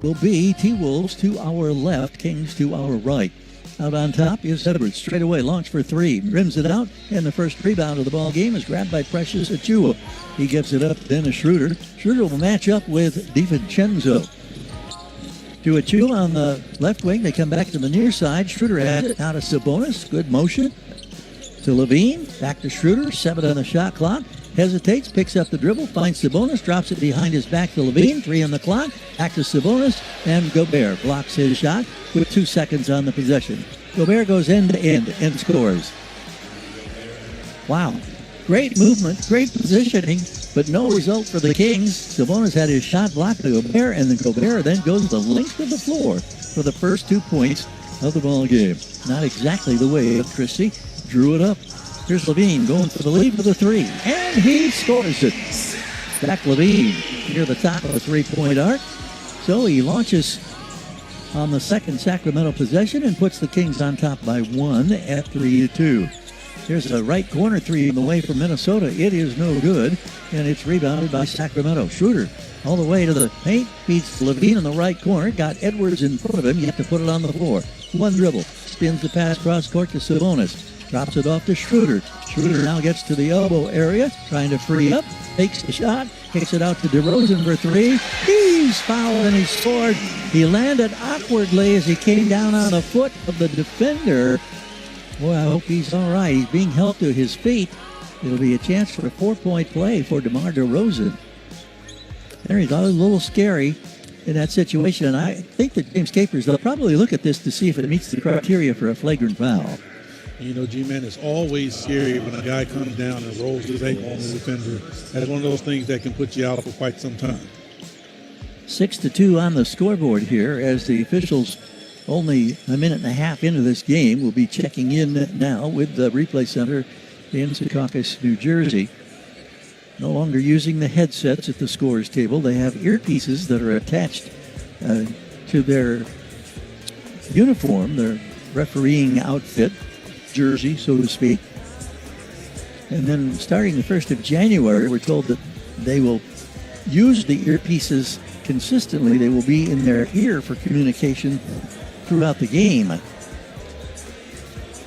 will be T-Wolves to our left, Kings to our right. Out on top is Edwards. Straight away, launch for three. Rims it out, and the first rebound of the ball game is grabbed by Precious Achua. He gives it up then to Schroeder. Schroeder will match up with DiVincenzo. To Achua on the left wing. They come back to the near side. Schroeder has it out of Sabonis. Good motion. To Levine. Back to Schroeder. 7 on the shot clock. Hesitates, picks up the dribble, finds Sabonis, drops it behind his back to Levine. 3 on the clock. Back to Sabonis, and Gobert blocks his shot with 2 seconds on the possession. Gobert goes end to end and scores. Wow. Great movement, great positioning, but no result for the Kings. Sabonis had his shot blocked to Gobert, and then Gobert then goes the length of the floor for the first 2 points of the ball game. Not exactly the way of Christie drew it up. Here's Levine going for the lead with a 3, and he scores it. Zach Levine near the top of the three-point arc. So he launches on the second Sacramento possession and puts the Kings on top by 1 at 3-2. Here's a right corner three on the way from Minnesota. It is no good, and it's rebounded by Sacramento. Schroeder all the way to the paint, beats Levine in the right corner. Got Edwards in front of him. You have to put it on the floor. One dribble. Spins the pass cross court to Sabonis. Drops it off to Schroeder. Schroeder now gets to the elbow area, trying to free up. Takes the shot. Kicks it out to DeRozan for 3. He's fouled and he scored. He landed awkwardly as he came down on the foot of the defender. Boy, I hope he's all right. He's being helped to his feet. It'll be a chance for a 4-point play for DeMar DeRozan. There he's a little scary in that situation, and I think that James Capers, they'll probably look at this to see if it meets the criteria for a flagrant foul. You know, G-Man, it's always scary when a guy comes down and rolls his ankle on the defender. That's one of those things that can put you out for quite some time. 6-2 on the scoreboard here as the officials, only a minute and a half into this game, will be checking in now with the replay center in Secaucus, New Jersey. No longer using the headsets at the scorers table. They have earpieces that are attached to their uniform, their refereeing outfit, jersey, so to speak. And then starting the 1st of January, we're told that they will use the earpieces consistently. They will be in their ear for communication throughout the game.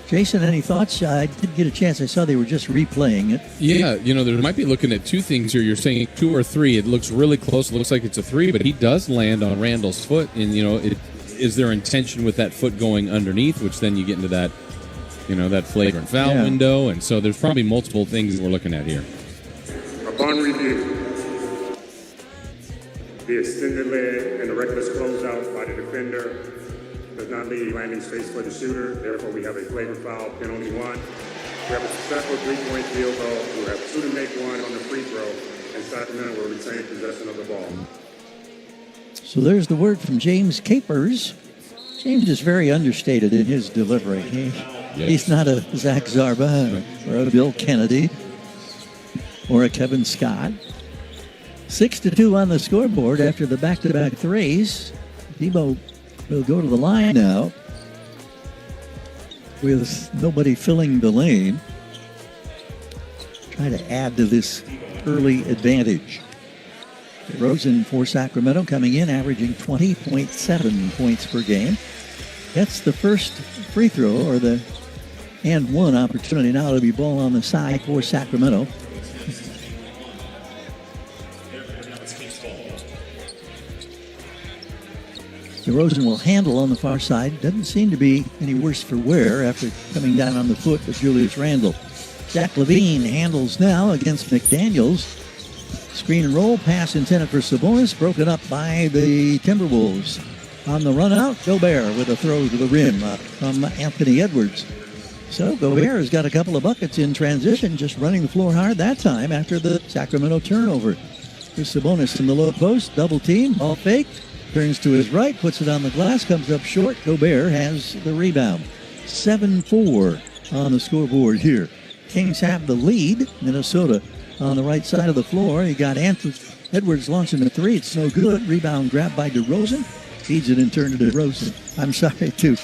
Jason, any thoughts? I didn't get a chance. I saw they were just replaying it. Yeah, you know, there might be looking at two things here. You're saying 2 or 3. It looks really close. It looks like it's a 3, but he does land on Randall's foot. And, you know, is there intention with that foot going underneath, which then you get into that, you know, that flagrant foul window. And so there's probably multiple things that we're looking at here. Upon review, the extended leg and the reckless closeout by the defender does not leave landing space for the shooter. Therefore, we have a flagrant foul, penalty 1. We have a successful 3-point field goal. We have 2 to make 1 on the free throw, and Sacramento will retain possession of the ball. So there's the word from James Capers. James is very understated in his delivery. He's not a Zach Zarba or a Bill Kennedy or a Kevin Scott. 6-2 on the scoreboard after the back-to-back threes. Debo will go to the line now with nobody filling the lane. Try to add to this early advantage. DeRozan for Sacramento coming in, averaging 20.7 points per game. That's the first free throw, or the and one opportunity. Now it'll be ball on the side for Sacramento. DeRozan will handle on the far side. Doesn't seem to be any worse for wear after coming down on the foot of Julius Randle. Zach Levine handles now against McDaniels. Screen and roll, pass intended for Sabonis, broken up by the Timberwolves. On the run out, Gobert with a throw to the rim from Anthony Edwards. So Gobert has got a couple of buckets in transition, just running the floor hard that time after the Sacramento turnover. Here's Sabonis in the low post, double team, ball fake. Turns to his right, puts it on the glass, comes up short. Gobert has the rebound. 7-4 on the scoreboard here. Kings have the lead. Minnesota on the right side of the floor. You got Edwards launching the 3. It's no good. Rebound grabbed by DeRozan. Feeds it in turn to DeRozan. I'm sorry, to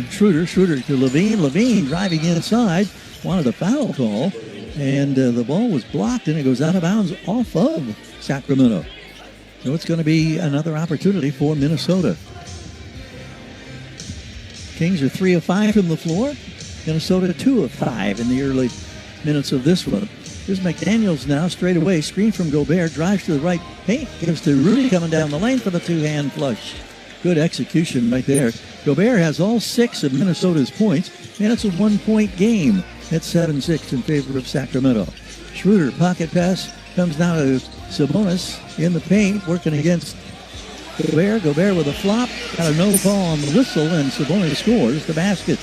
Schroeder. Schroeder to Levine. Levine driving inside. Wanted a foul call. And the ball was blocked, and it goes out of bounds off of Sacramento. So it's going to be another opportunity for Minnesota. Kings are 3 of 5 from the floor. Minnesota 2 of 5 in the early minutes of this one. Here's McDaniels now, straight away. Screen from Gobert, drives to the right paint. Gives to Rudy coming down the lane for the two-hand flush. Good execution right there. Gobert has all 6 of Minnesota's points, and it's a 1-point game at 7-6 in favor of Sacramento. Schroeder, pocket pass, comes now to Sabonis in the paint, working against Gobert. Gobert with a flop, got a no call on the whistle, and Sabonis scores the basket.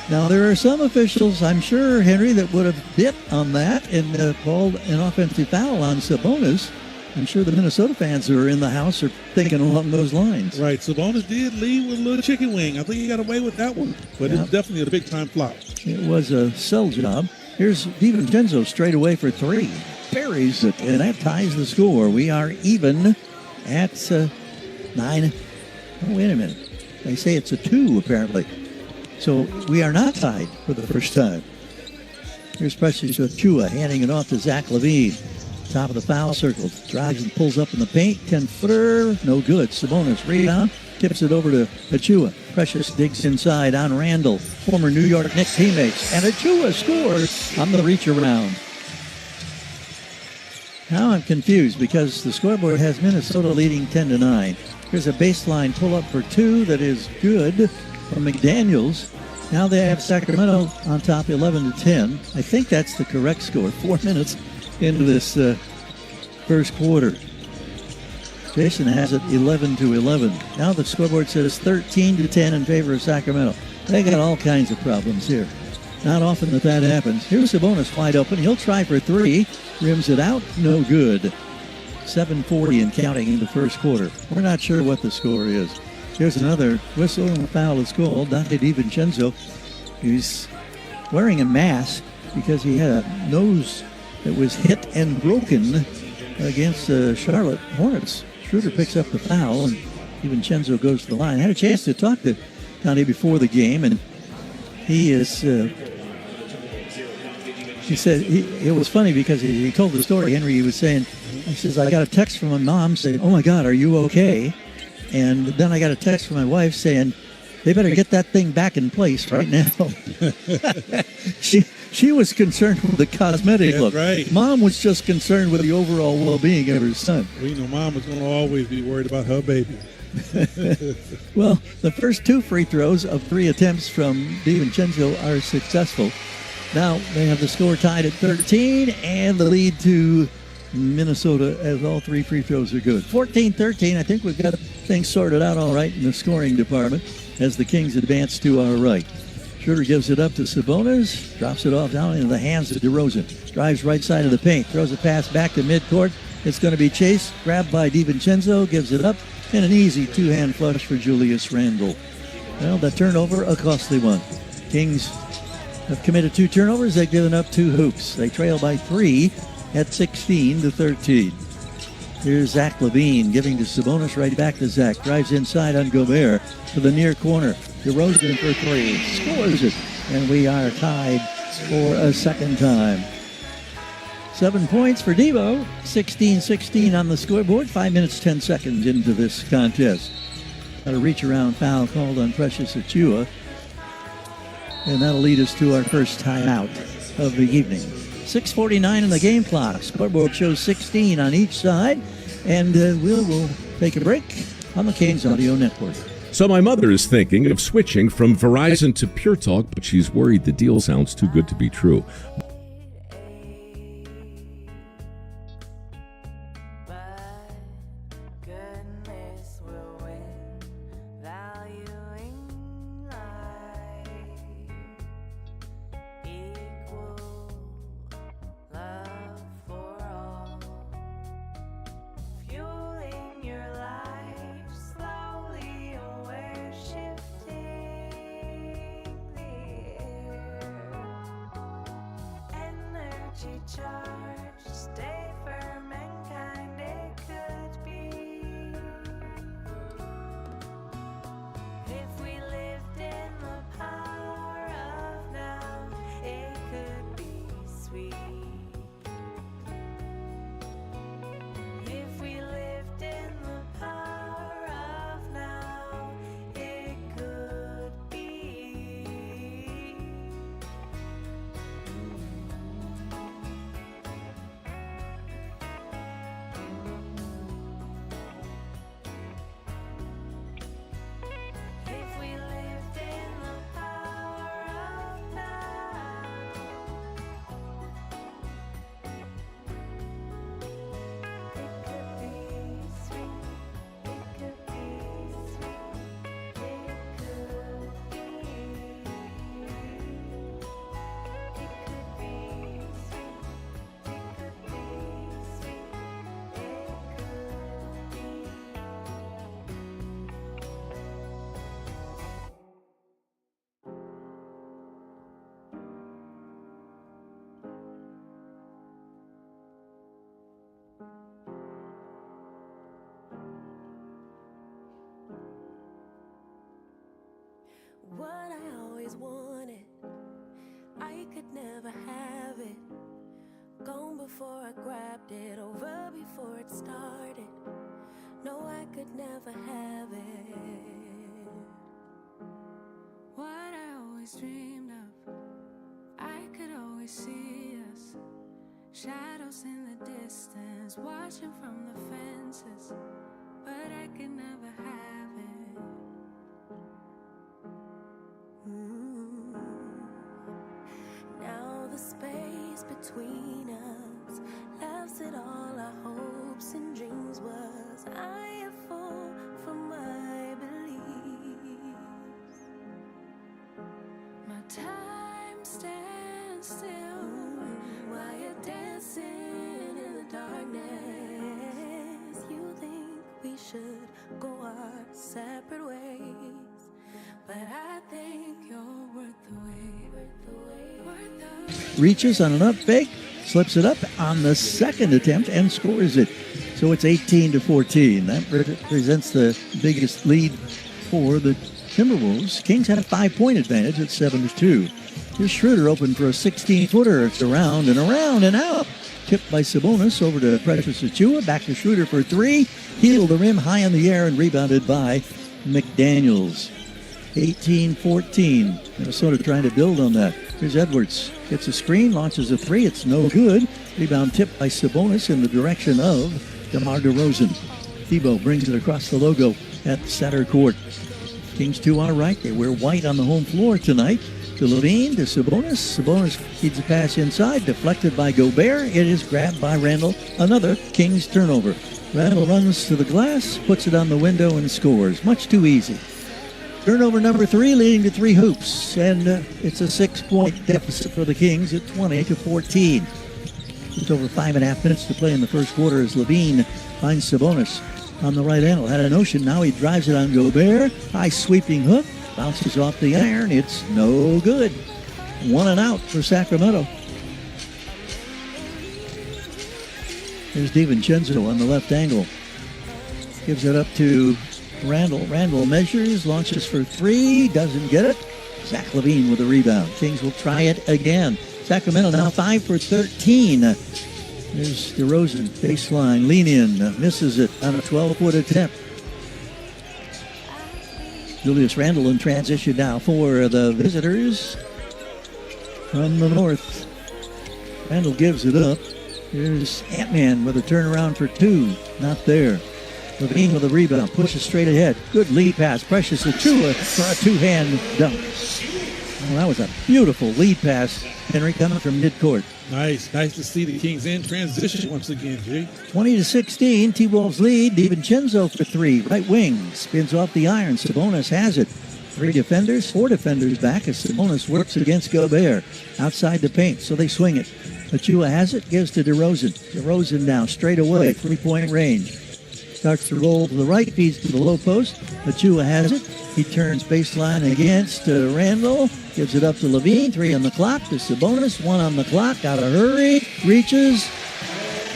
Now, there are some officials, I'm sure, Henry, that would have bit on that and called an offensive foul on Sabonis. I'm sure the Minnesota fans who are in the house are thinking along those lines. Right. Sabonis did lead with a little chicken wing. I think he got away with that one. But It's definitely a big-time flop. It was a sell job. Here's DiVincenzo straight away for 3. Buries it, and that ties the score. We are even at 9. Oh, wait a minute. They say it's a 2, apparently. So we are not tied for the first time. Here's Precious Achua handing it off to Zach LaVine. Top of the foul circle. Drives and pulls up in the paint. 10-footer. No good. Sabonis rebound. Tips it over to Achua. Precious digs inside on Randall. Former New York Knicks teammates. And Achua scores on the reach around. Now I'm confused because the scoreboard has Minnesota leading 10-9. Here's a baseline pull-up for 2 that is good from McDaniels. Now they have Sacramento on top 11-10. I think that's the correct score. 4 minutes into this first quarter. Jason has it 11-11. Now the scoreboard says 13-10 in favor of Sacramento. They got all kinds of problems here. Not often that happens. Here's Sabonis wide open. He'll try for 3. Rims it out. No good. 7:40 and counting in the first quarter. We're not sure what the score is. Here's another whistle and a foul is called. Dante DiVincenzo. He's wearing a mask because he had a nose that was hit and broken against Charlotte Hornets. Schroeder picks up the foul, and DiVincenzo goes to the line. I had a chance to talk to Dante before the game, and he is... he said it was funny because he told the story. Henry, he was saying, he says, I got a text from my mom saying, oh, my God, are you okay? And then I got a text from my wife saying, they better get that thing back in place right now. She was concerned with the cosmetic look. Right. Mom was just concerned with the overall well-being of her son. Well, you know, Mom is going to always be worried about her baby. Well, the first 2 free throws of 3 attempts from DiVincenzo are successful. Now they have the score tied at 13 and the lead to Minnesota as all 3 free throws are good. 14-13, I think we've got things sorted out all right in the scoring department as the Kings advance to our right. Schroeder gives it up to Sabonis, drops it off down into the hands of DeRozan. Drives right side of the paint, throws a pass back to midcourt. It's going to be chased, grabbed by DiVincenzo, gives it up, and an easy 2-hand flush for Julius Randle. Well, the turnover, a costly one. Kings have committed 2 turnovers. They've given up 2 hoops. They trail by 3 at 16-13. Here's Zach LaVine giving to Sabonis, right back to Zach. Drives inside on Gobert to the near corner. DeRozan for 3. Scores it. And we are tied for a second time. 7 points for Devo. 16-16 on the scoreboard. 5 minutes, 10 seconds into this contest. Got a reach-around foul called on Precious Achua. And that'll lead us to our first timeout of the evening. 6:49 in the game clock. Scoreboard shows 16 on each side. And we'll take a break on the Kings Audio Network. So my mother is thinking of switching from Verizon to Pure Talk, but she's worried the deal sounds too good to be true. If we live what I always wanted. I could never have it. Gone before I grabbed it, over before it started. No, I could never have it. What I always dreamed of, I could always see us. Shadows in the distance, watching from the fences. But I could never have it. Now the space between us laughs at all our hopes and dreams was. I am full for my beliefs. My time stands still while you're dancing in the darkness. You think we should go our separate ways, but I think you're worth the wait. Reaches on an up fake, slips it up on the second attempt and scores it. So it's 18-14. That represents the biggest lead for the Timberwolves. Kings had a 5-point advantage at 7-2. Here's Schroeder open for a 16-footer. It's around and around and out. Tipped by Sabonis over to Precious Achiuwa. Back to Schroeder for three. Heeled the rim high in the air and rebounded by McDaniels. 18-14. Minnesota trying to build on that. Here's Edwards. Gets a screen, launches a three. It's no good. Rebound tipped by Sabonis in the direction of DeMar DeRozan. Thibault brings it across the logo at center court. Kings 2 on the right. They wear white on the home floor tonight. To Levine, to Sabonis. Sabonis feeds a pass inside, deflected by Gobert. It is grabbed by Randall. Another Kings turnover. Randall runs to the glass, puts it on the window, and scores. Much too easy. Turnover number 3, leading to 3 hoops. And it's a 6-point deficit for the Kings at 20-14. Just over 5.5 minutes to play in the first quarter as Levine finds Sabonis on the right angle. Had a notion. Now he drives it on Gobert. High sweeping hook. Bounces off the iron. It's no good. 1 and out for Sacramento. There's DiVincenzo on the left angle. Gives it up to Randall. Randall measures, launches for 3, doesn't get it. Zach LaVine with a rebound. Kings will try it again. Sacramento now 5 for 13. There's DeRozan, baseline, lean in, misses it on a 12-foot attempt. Julius Randle in transition now for the visitors from the north. Randle gives it up. Here's Ant-Man with a turnaround for 2. Not there. Levine with a rebound. Pushes straight ahead. Good lead pass. Precious Achiuwa for a 2-hand dunk. Well, that was a beautiful lead pass. Henry coming from midcourt. Nice to see the Kings in transition once again, Jay. 20-16, T-Wolves lead. DiVincenzo for 3, right wing, spins off the iron. Sabonis has it. 4 defenders back as Sabonis works against Gobert. Outside the paint, so they swing it. Achiuwa has it, gives to DeRozan. DeRozan now, straight away, 3-point range. Starts to roll to the right, feeds to the low post. Achiuwa has it. He turns baseline against Randall. Gives it up to Levine. 3 on the clock to Sabonis. 1 on the clock. Got to hurry. Reaches.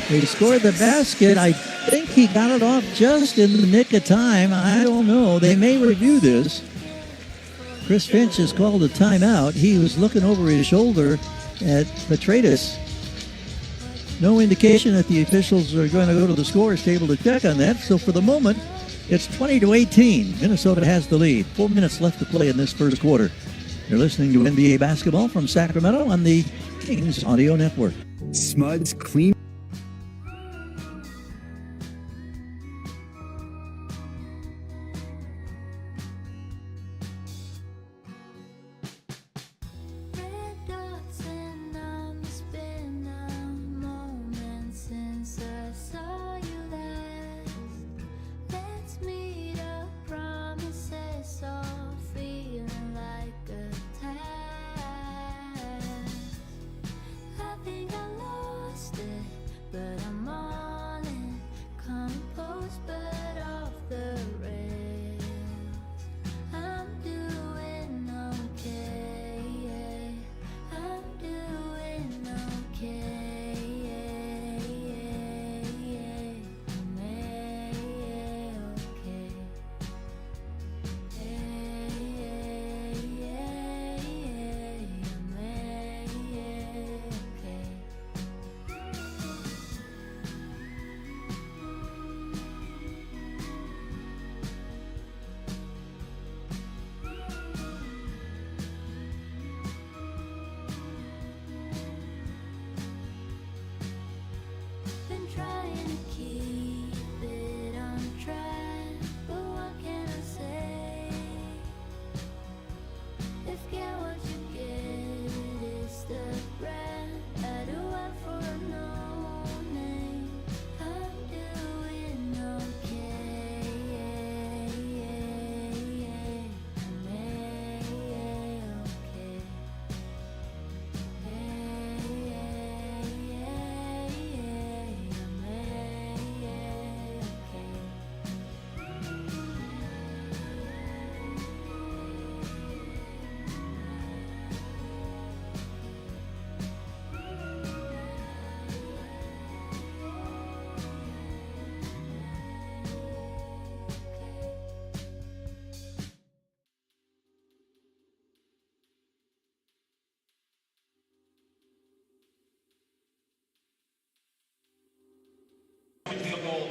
He scored the basket. I think he got it off just in the nick of time. I don't know. They may review this. Chris Finch has called a timeout. He was looking over his shoulder at Petraeus. No indication that the officials are going to go to the scorer's table to check on that. So for the moment, it's 20-18. Minnesota has the lead. 4 minutes left to play in this first quarter. You're listening to NBA basketball from Sacramento on the Kings Audio Network. Smud's Clean.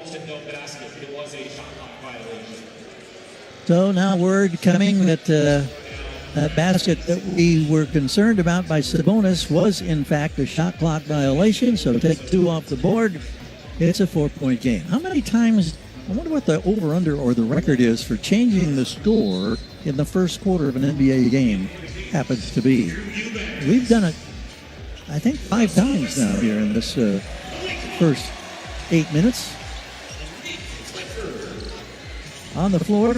said no basket. It was a shot clock violation. So now word coming that that basket that we were concerned about by Sabonis was in fact a shot clock violation. So take 2 off the board. It's a 4-point game. How many times, I wonder what the over-under or the record is for changing the score in the first quarter of an NBA game happens to be. We've done it, I think, 5 times now here in this first 8 minutes. On the floor,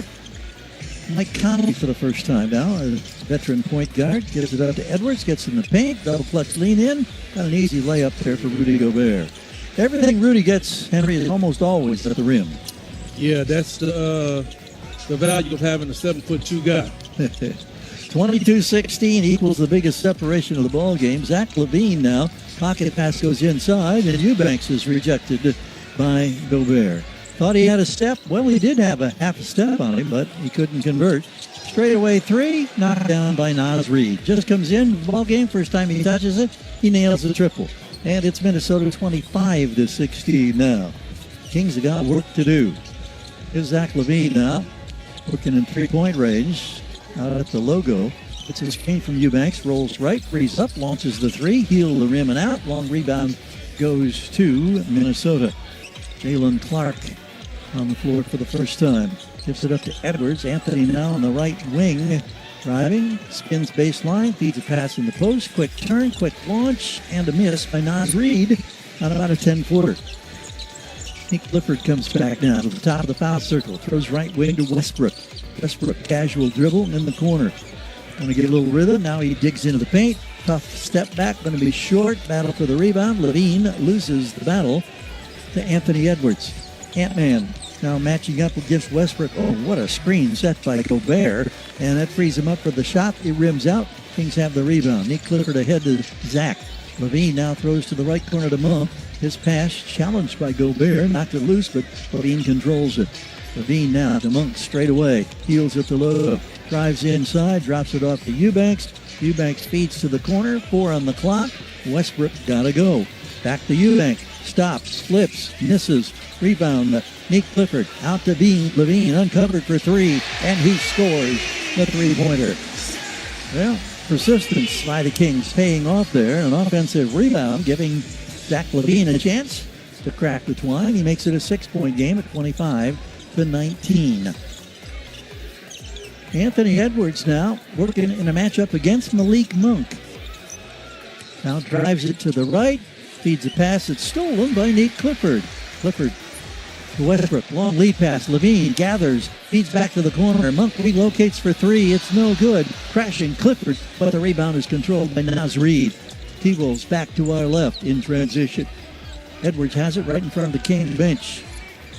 Mike Conley for the first time now, a veteran point guard, gives it up to Edwards, gets in the paint, double clutch lean in, got an easy layup there for Rudy Gobert. Everything Rudy gets, Henry, is almost always at the rim. Yeah, that's the value of having a 7'2" guy. 22-16 equals the biggest separation of the ball game. Zach LaVine now, pocket pass goes inside, and Eubanks is rejected by Gobert. Thought he had a step. Well, he did have a half a step on him, but he couldn't convert. Straightaway 3, knocked down by Naz Reid. Just comes in, ball game, first time he touches it, he nails the triple. And it's Minnesota 25-16 now. Kings have got work to do. Here's Zach LaVine now, working in 3-point range, out at the logo. It's a screen from Eubanks, rolls right, frees up, launches the 3, heel the rim and out. Long rebound goes to Minnesota. Jalen Clark on the floor for the first time. Gives it up to Edwards. Anthony now on the right wing. Driving, spins baseline, feeds a pass in the post. Quick turn, quick launch, and a miss by Naz Reid on about a 10-footer. Nick Clifford comes back now to the top of the foul circle. Throws right wing to Westbrook. Westbrook casual dribble in the corner. Going to get a little rhythm. Now he digs into the paint. Tough step back, going to be short. Battle for the rebound. LaVine loses the battle to Anthony Edwards. Ant-Man now matching up against Westbrook. Oh, what a screen set by Gobert. And that frees him up for the shot. It rims out. Kings have the rebound. Nick Clifford ahead to Zach. LaVine now throws to the right corner to Monk. His pass challenged by Gobert. Knocked it loose, but LaVine controls it. LaVine now to Monk straight away. Heels at the low. Drives inside. Drops it off to Eubanks. Eubanks feeds to the corner. 4 on the clock. Westbrook gotta go. Back to Eubanks. Stops, flips, misses, rebound. Nick Clifford out to LaVine, uncovered for 3, and he scores the 3-pointer. Well, persistence by the Kings paying off there. An offensive rebound, giving Zach LaVine a chance to crack the twine. He makes it a 6-point game at 25-19. Anthony Edwards now working in a matchup against Malik Monk. Now drives it to the right. Feeds a pass that's stolen by Nick Clifford. Clifford to Westbrook. Long lead pass. LaVine gathers. Feeds back to the corner. Monk relocates for 3. It's no good. Crashing Clifford, but the rebound is controlled by Naz Reid. T-Wolves back to our left in transition. Edwards has it right in front of the Kings bench.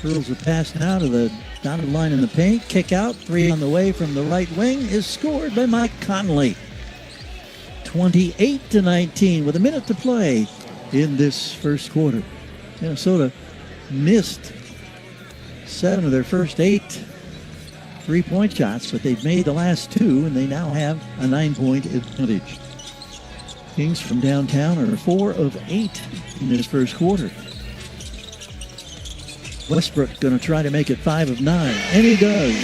Hurls a pass now to the dotted line in the paint. Kick out. 3 on the way from the right wing is scored by Mike Conley. 28-19 with a minute to play in this first quarter. Minnesota missed 7 of their first 8 3-point shots, but they've made the last 2, and they now have a 9-point advantage. Kings from downtown are 4 of 8 in this first quarter. Westbrook going to try to make it 5 of 9, and he does.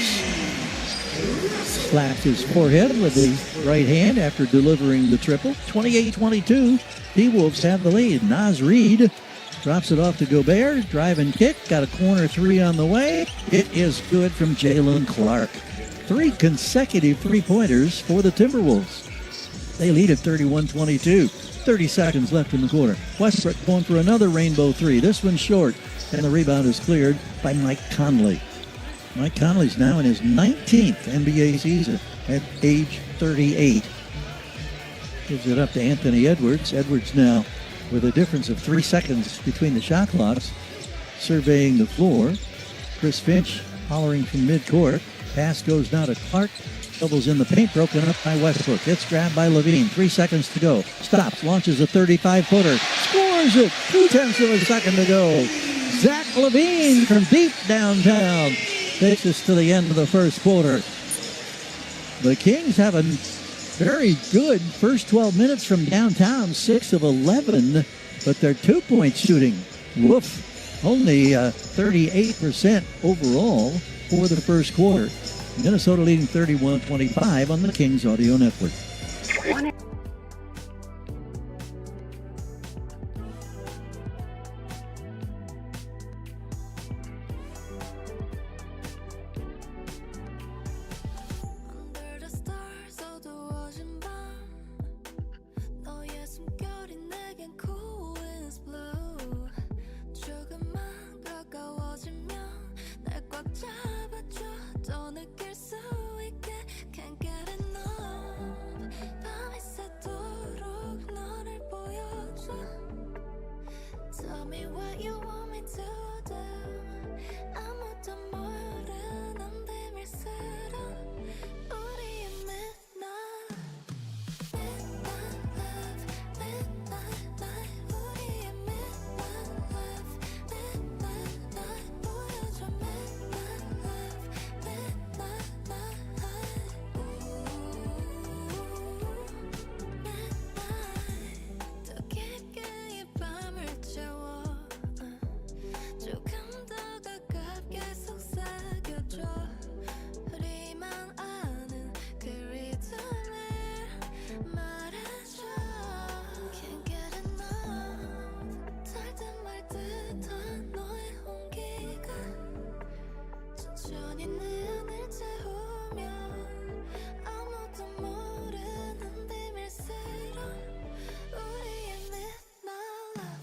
Slapped his forehead with the right hand after delivering the triple. 28-22. T-Wolves have the lead. Naz Reid drops it off to Gobert. Drive and kick. Got a corner 3 on the way. It is good from Jalen Clark. 3 consecutive 3-pointers for the Timberwolves. They lead at 31-22. 30 seconds left in the quarter. Westbrook going for another rainbow 3. This one's short, and the rebound is cleared by Mike Conley. Mike Conley's now in his 19th NBA season at age 38. Gives it up to Anthony Edwards. Edwards now with a difference of 3 seconds between the shot clocks, surveying the floor. Chris Finch hollering from midcourt. Pass goes now to Clark. Doubles in the paint, broken up by Westbrook. It's grabbed by LaVine. 3 seconds to go. Stops, launches a 35-footer. Scores it. 0.2 of a second to go. Zach LaVine from deep downtown takes us to the end of the first quarter. The Kings have a very good first 12 minutes from downtown, 6 of 11, but their 2-point shooting, woof, only 38% overall for the first quarter. Minnesota leading 31-25 on the Kings Audio Network. Under the stars 어두워진 밤 너의 숨결이 내겐 cool winds blow 조금만 가까워지면 날 꽉 잡아줘 더 느낄 수 있게 can't get enough 밤이 새도록 너를 보여줘 Tell me what you want me to do 아무도 모르는 비밀스러운 우리의 midnight midnight love midnight night 우리의 midnight love midnight night 보여줘 midnight love midnight night midnight 더 깊게 이 밤을 채워 조금 더 가깝게 속삭여줘 우리만 아는 그 리듬을 말해줘 Can't get enough 달듯 말듯한 너의 온기가 천천히 내 안을 채우면 아무도 모르는 비밀스러운 우리의 midnight love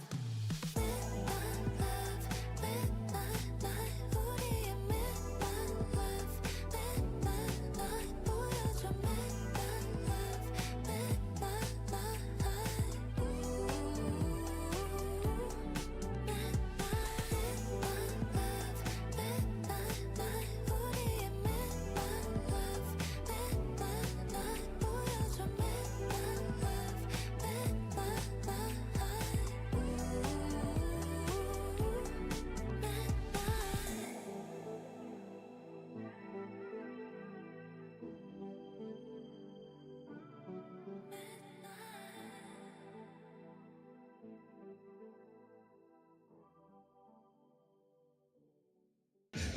midnight love midnight night 우리의 midnight love midnight night 보여줘 midnight love midnight night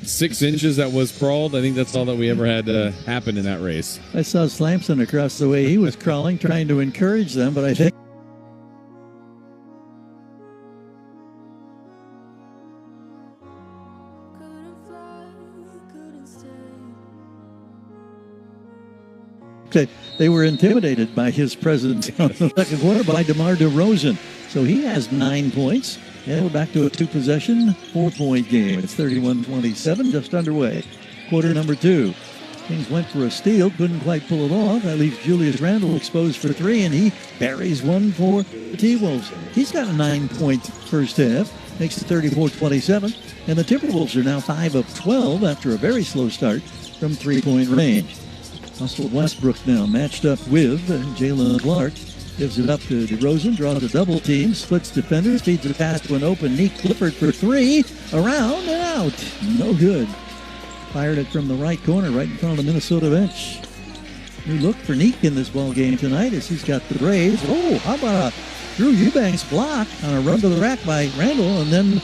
Six inches that was crawled. I think that's all that we ever had happen in that race. I saw Slamson across the way. He was crawling, trying to encourage them, but I think couldn't fly couldn't stay they were intimidated by his presence on the second quarter by DeMar DeRozan. So he has 9 points. And we're back to a 2-possession, 4-point game. It's 31-27, just underway. Quarter number 2. Kings went for a steal, couldn't quite pull it off. That leaves Julius Randle exposed for 3, and he buries one for the T-Wolves. He's got a 9-point first half, makes it 34-27. And the Timberwolves are now 5 of 12 after a very slow start from 3-point range. Russell Westbrook now matched up with Jalen Clark. Gives it up to DeRozan, draws a double team, splits defenders, feeds a pass to an open Neek Clifford for 3, around and out. No good. Fired it from the right corner, right in front of the Minnesota bench. New look for Neek in this ball game tonight as he's got the Braves. Oh, how about a Drew Eubanks block on a run to the rack by Randall, and then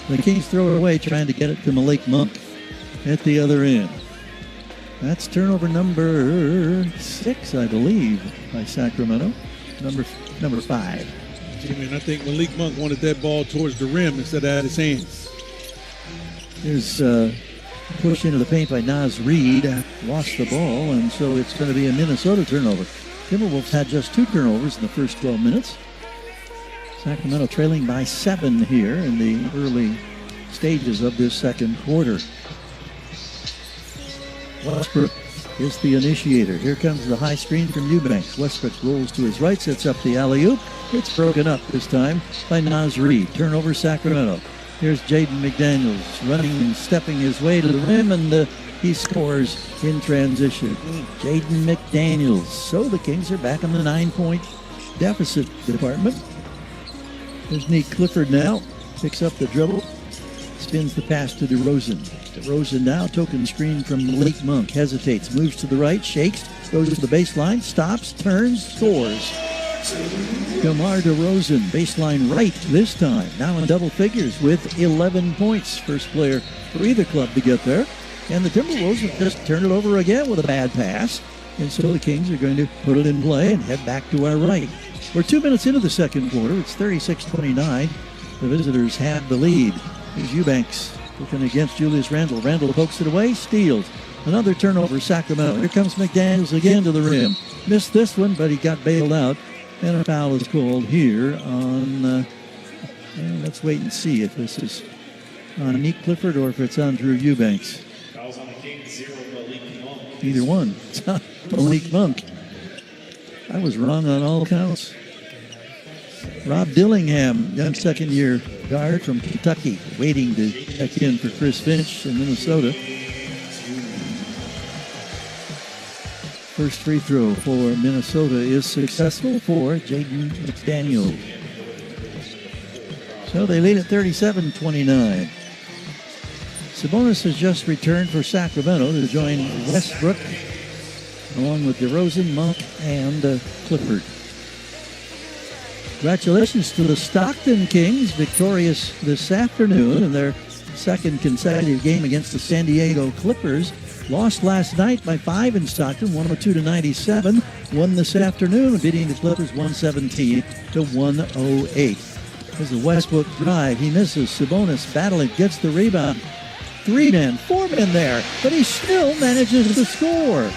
the Kings throw it away trying to get it to Malik Monk at the other end. That's turnover number 6, I believe, by Sacramento. Number 5. Jimmy, and I think Malik Monk wanted that ball towards the rim instead of out of his hands. Here's pushed into the paint by Naz Reid. Lost the ball, and so it's going to be a Minnesota turnover. Timberwolves had just 2 turnovers in the first 12 minutes. Sacramento trailing by 7 here in the early stages of this second quarter. Westbrook is the initiator. Here comes the high screen from Eubanks. Westbrook rolls to his right, sets up the alley-oop. It's broken up this time by Naz Reid. Turnover Sacramento. Here's Jaden McDaniels running and stepping his way to the rim, and he scores in transition. Jaden McDaniels. So the Kings are back in the 9-point deficit department. There's Neek Clifford now. Picks up the dribble. Spins the pass to DeRozan. DeRozan now, token screen from Malik Monk. Hesitates, moves to the right, shakes, goes to the baseline, stops, turns, scores. DeMar DeRozan, baseline right this time. Now in double figures with 11 points. First player for either club to get there. And the Timberwolves have just turned it over again with a bad pass. And so the Kings are going to put it in play and head back to our right. We're 2 minutes into the second quarter. It's 36-29. The visitors have the lead. Here's Eubanks looking against Julius Randle. Randle pokes it away, steals. Another turnover, Sacramento. Here comes McDaniels again to the rim. Missed this one, but he got bailed out. And a foul is called here on, let's wait and see if this is on Nick Clifford or if it's on Drew Eubanks. Fouls on the Kings, 0 Malik Monk. Either one. It's on Malik Monk. I was wrong on all counts. Rob Dillingham, young second-year guard from Kentucky, waiting to check in for Chris Finch in Minnesota. First free throw for Minnesota is successful for Jaden McDaniel. So they lead at 37-29. Sabonis has just returned for Sacramento to join Westbrook, along with DeRozan, Monk, and Clifford. Congratulations to the Stockton Kings, victorious this afternoon in their second consecutive game against the San Diego Clippers. Lost last night by 5 in Stockton, 102-97. Won this afternoon, beating the Clippers 117-108. There's a Westbrook drive. He misses. Sabonis battling, gets the rebound. 3 men, 4 men there, but he still manages to score.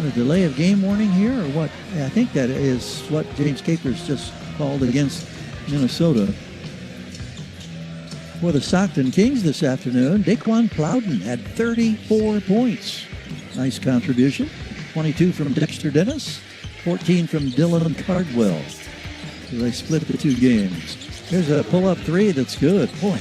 A delay of game warning here, or what? I think that is what James Capers just called against Minnesota. For the Stockton Kings this afternoon, Daquan Plowden had 34 points. Nice contribution. 22 from Dexter Dennis, 14 from Dylan Cardwell. So they split the 2 games. Here's a pull-up 3 that's good. Boy,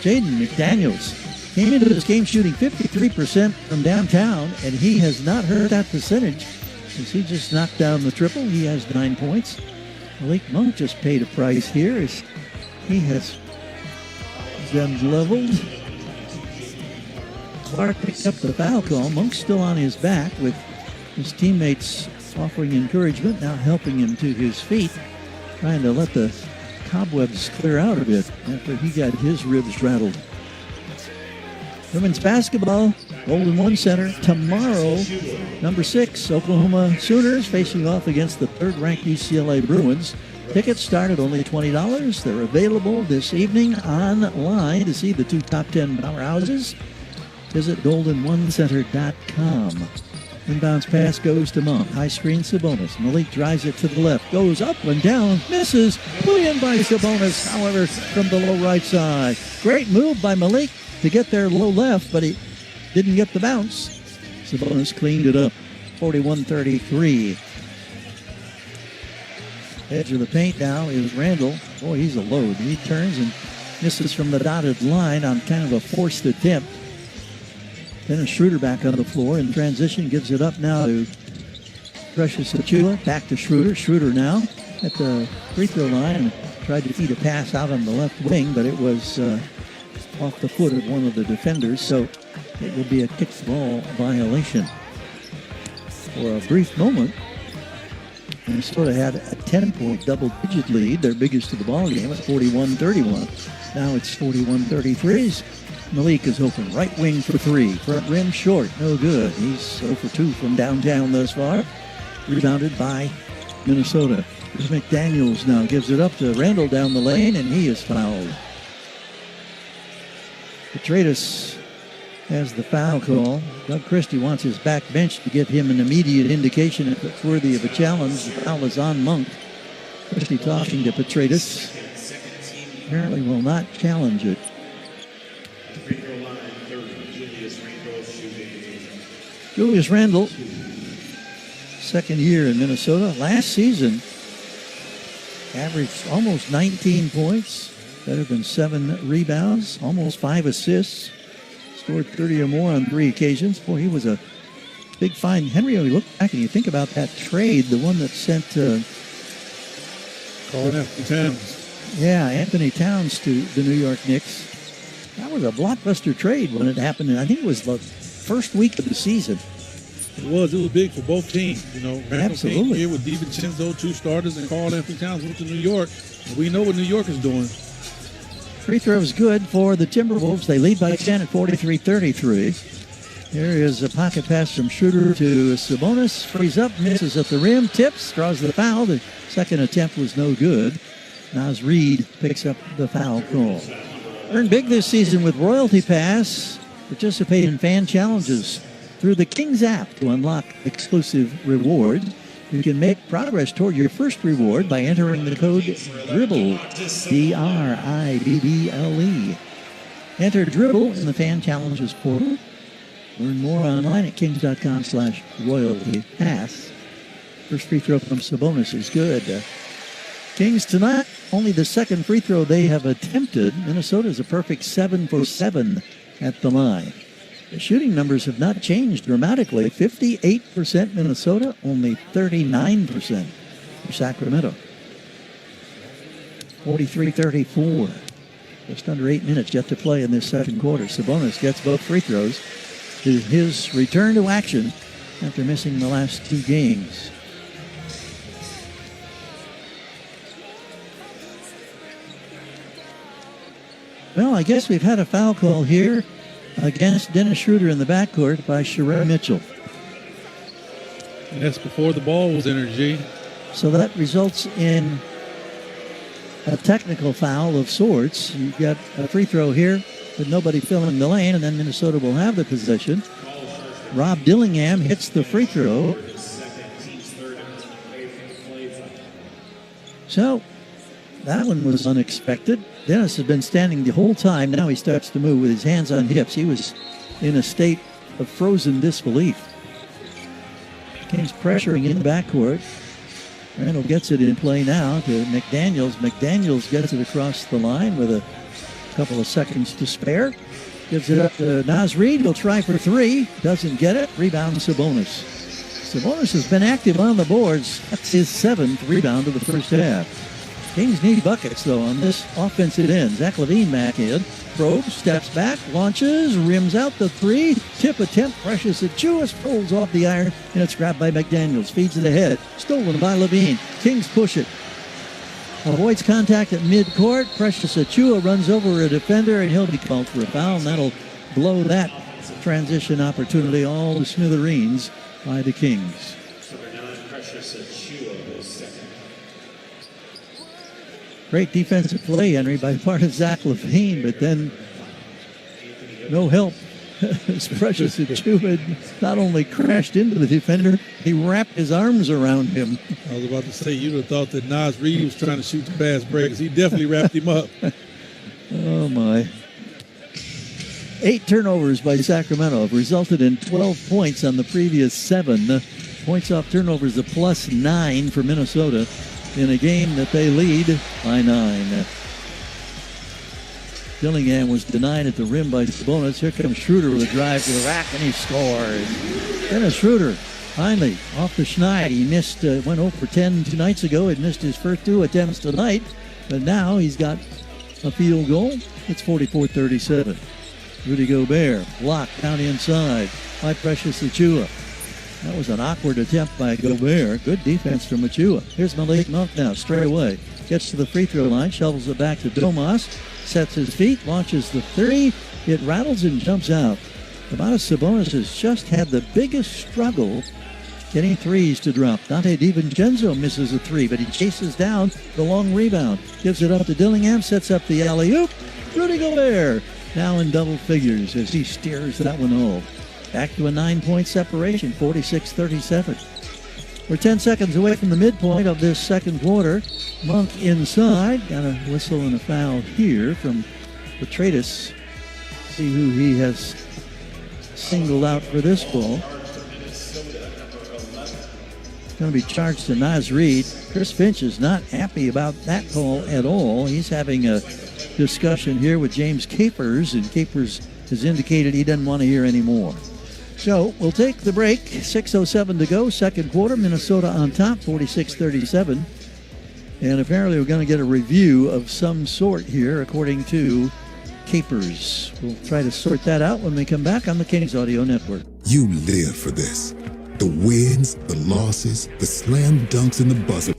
Jaden McDaniels came into this game shooting 53% from downtown, and he has not hurt that percentage as he just knocked down the triple. He has 9 points. Malik Monk just paid a price here as he has been leveled. Clark picked up the foul call. Monk's still on his back with his teammates offering encouragement, now helping him to his feet, trying to let the cobwebs clear out a bit after he got his ribs rattled. Women's basketball, Golden One Center tomorrow. Number 6, Oklahoma Sooners facing off against the 3rd-ranked UCLA Bruins. Tickets start at only $20. They're available this evening online to see the 2 top 10 powerhouses. Visit goldenonecenter.com. Inbounds pass goes to Monk. High screen Sabonis. Malik drives it to the left. Goes up and down. Misses. Put in by Sabonis, however, from the low right side. Great move by Malik to get there low left, but he didn't get the bounce. Sabonis cleaned it up. 41-33. Edge of the paint now is Randle. Boy, he's a load. He turns and misses from the dotted line on kind of a forced attempt. Then Schroeder back on the floor in transition, gives it up now to Precious Achiuwa. Back to Schroeder. Schroeder now at the free throw line and tried to feed a pass out on the left wing, but it was off the foot of one of the defenders, so it will be a kicked ball violation. For a brief moment, Minnesota had a 10-point double-digit lead, their biggest of the ball game at 41-31. Now it's 41-33. Malik is open, right wing for 3. Front rim short, no good. He's 0 for 2 from downtown thus far. Rebounded by Minnesota. McDaniels now gives it up to Randle down the lane, and he is fouled. Petraeus has the foul call. Doug Christie wants his back bench to give him an immediate indication if it's worthy of a challenge. The foul is on Monk. Christie talking to Petraeus. Apparently will not challenge it. Julius Randle, second year in Minnesota. Last season, averaged almost 19 points, better than 7 rebounds, almost 5 assists, scored 30 or more on 3 occasions. Boy, he was a big find. Henry, you look back and you think about that trade, the one that sent Anthony Towns to the New York Knicks. That was a blockbuster trade when it happened. I think it was the first week of the season. It was big for both teams. Absolutely. Here with DiVincenzo, 2 starters, and Carl Anthony Towns went to New York. And we know what New York is doing. Free throw is good for the Timberwolves. They lead by 10 at 43-33. Here is a pocket pass from Schroeder to Sabonis. Frees up, misses at the rim, tips, draws the foul. The second attempt was no good. Naz Reid picks up the foul call. Earn big this season with Royalty Pass. Participate in fan challenges through the Kings app to unlock exclusive rewards. You can make progress toward your first reward by entering the code DRIBBLE, DRIBBLE. Enter DRIBBLE in the fan challenges portal. Learn more online at kings.com/royaltypass. First free throw from Sabonis is good. Kings tonight, only the second free throw they have attempted. Minnesota is a perfect 7 for 7 at the line. The shooting numbers have not changed dramatically. 58% Minnesota, only 39% for Sacramento. 43-34. Just under 8 minutes yet to play in this second quarter. Sabonis gets both free throws to his return to action after missing the last 2 games. Well, I guess we've had a foul call here against Dennis Schroeder in the backcourt by Sherrod Mitchell. And that's before the ball was entered, G. So that results in a technical foul of sorts. You've got a free throw here with nobody filling the lane, and then Minnesota will have the possession. Rob Dillingham hits the free throw. So that one was unexpected. Dennis has been standing the whole time. Now he starts to move with his hands on hips. He was in a state of frozen disbelief. Kings pressuring in the backcourt. Randall gets it in play now to McDaniels. McDaniels gets it across the line with a couple of seconds to spare. Gives it up to Naz Reid. He'll try for 3. Doesn't get it. Rebound Sabonis. Sabonis has been active on the boards. That's his 7th rebound of the first half. Kings need buckets, though, on this offensive end. Zach LaVine back in. Probes, steps back, launches, rims out the 3. Tip attempt, Precious Achiuwa pulls off the iron, and it's grabbed by McDaniels. Feeds it ahead. Stolen by LaVine. Kings push it. Avoids contact at midcourt. Precious Achiuwa runs over a defender, and he'll be called for a foul, and that'll blow that transition opportunity all to smithereens by the Kings. Great defensive play, Henry, by part of Zach LaVine, but then no help. As Precious Achiuwa not only crashed into the defender, he wrapped his arms around him. I was about to say, you'd have thought that Naz Reid was trying to shoot the fast breaks. He definitely wrapped him up. Oh, my. 8 turnovers by Sacramento have resulted in 12 points on the previous 7. Points off turnovers a +9 for Minnesota in a game that they lead by 9. Dillingham was denied at the rim by Sabonis. Here comes Schroeder with a drive to the rack, and he scores. Dennis Schroeder finally off the schneid. He missed, went 0 for 10 2 nights ago. He missed his first 2 attempts tonight, but now he's got a field goal. It's 44-37. Rudy Gobert blocked down inside by Precious Achiuwa. That was an awkward attempt by Gobert. Good defense from Achiuwa. Here's Malik Monk now, straight away. Gets to the free throw line, shovels it back to Domas, sets his feet, launches the 3. It rattles and jumps out. Domantas Sabonis has just had the biggest struggle getting 3s to drop. Dante DiVincenzo misses a 3, but he chases down the long rebound. Gives it up to Dillingham, sets up the alley-oop. Rudy Gobert now in double figures as he steers that one home. Back to a 9-point separation, 46-37. We're 10 seconds away from the midpoint of this second quarter. Monk inside. Got a whistle and a foul here from Petratus. See who he has singled out for this ball. It's going to be charged to Naz Reid. Chris Finch is not happy about that call at all. He's having a discussion here with James Capers, and Capers has indicated he doesn't want to hear any more. So we'll take the break. 6:07 to go, second quarter. Minnesota on top, 46-37. And apparently we're going to get a review of some sort here, according to Capers. We'll try to sort that out when we come back on the Kings Audio Network. You live for this. The wins, the losses, the slam dunks, and the buzzer.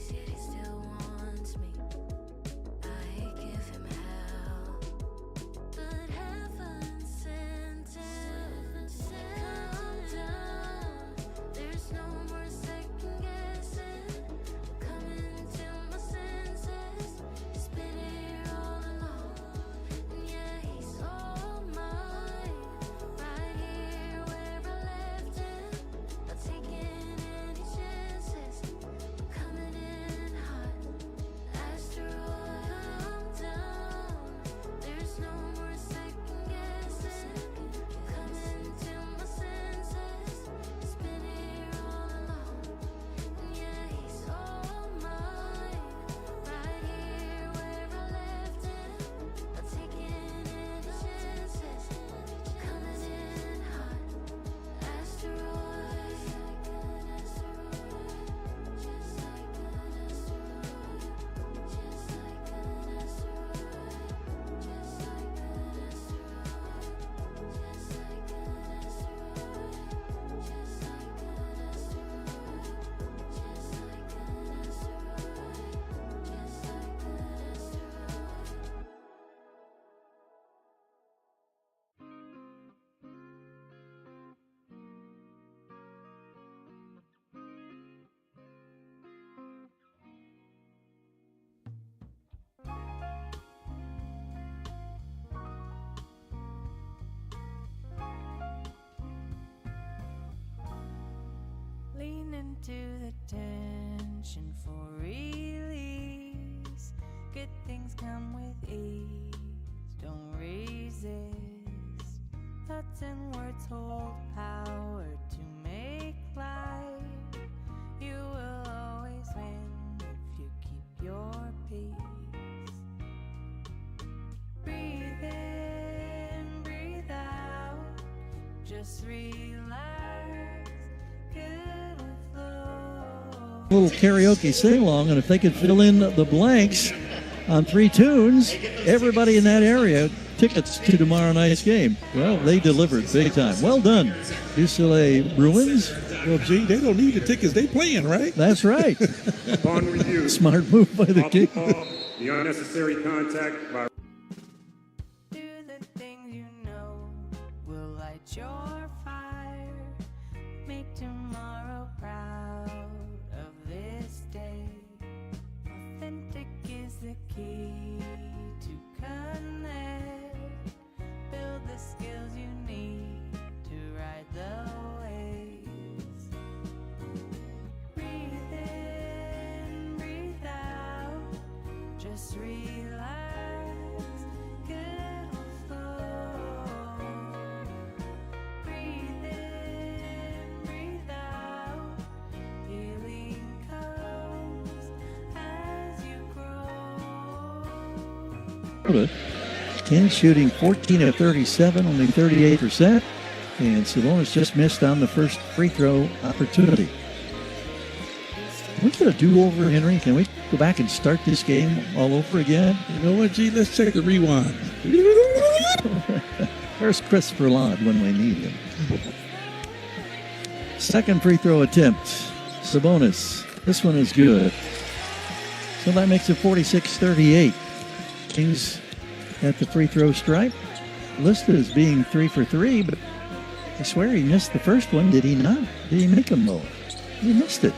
Lean into the tension for release. Good things come with ease. Don't resist. Thoughts and words hold power to make life. You will always win if you keep your peace. Breathe in, breathe out. Just relax. Good flow. Little karaoke sing-along, and if they could fill in the blanks on 3 tunes, everybody in that area, tickets to tomorrow night's game. Well, they delivered big time. Well done, UCLA Bruins. Well, gee, they don't need the tickets. They playing, right? That's right. Upon review, Smart move by the Kings. the unnecessary contact by Do the things you know will light your fire. Make tomorrow proud of this day. Authentic is the key to connect. Build the skills you need to ride the waves. Breathe in, breathe out. Just relax. Good flow. Breathe in, breathe out. Healing comes as you grow. Kings shooting 14 of 37, only 38%. And Sabonis just missed on the first free throw opportunity. Can we get a do-over, Henry? Can we go back and start this game all over again? You know what, gee? Let's check the rewind. Where's Christopher Lod when we need him? Second free throw attempt. Sabonis. This one is good. So that makes it 46-38. Kings at the free throw stripe. Listed as being 3 for 3, but I swear he missed the first one. Did he not? Did he make them both? He missed it.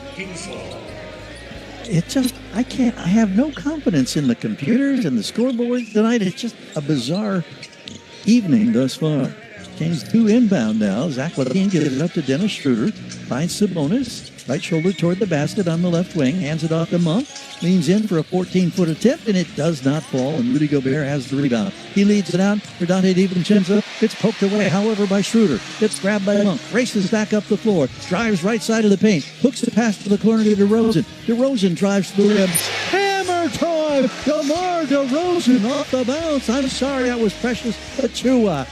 It just, I have no confidence in the computers and the scoreboard tonight. It's just a bizarre evening thus far. Kings 2 inbound now. Zach Levine gives it up to Dennis Schroeder. Finds Sabonis. Right shoulder toward the basket on the left wing. Hands it off to Monk. Leans in for a 14-foot attempt, and it does not fall, and Rudy Gobert has the rebound. He leads it out for Dante DiVincenzo. It's poked away, however, by Schroeder. It's grabbed by Monk. Races back up the floor. Drives right side of the paint. Hooks the pass to the corner to DeRozan. DeRozan drives to the rim. Hammer time! DeMar DeRozan off the bounce. I'm sorry, that was Precious Achua.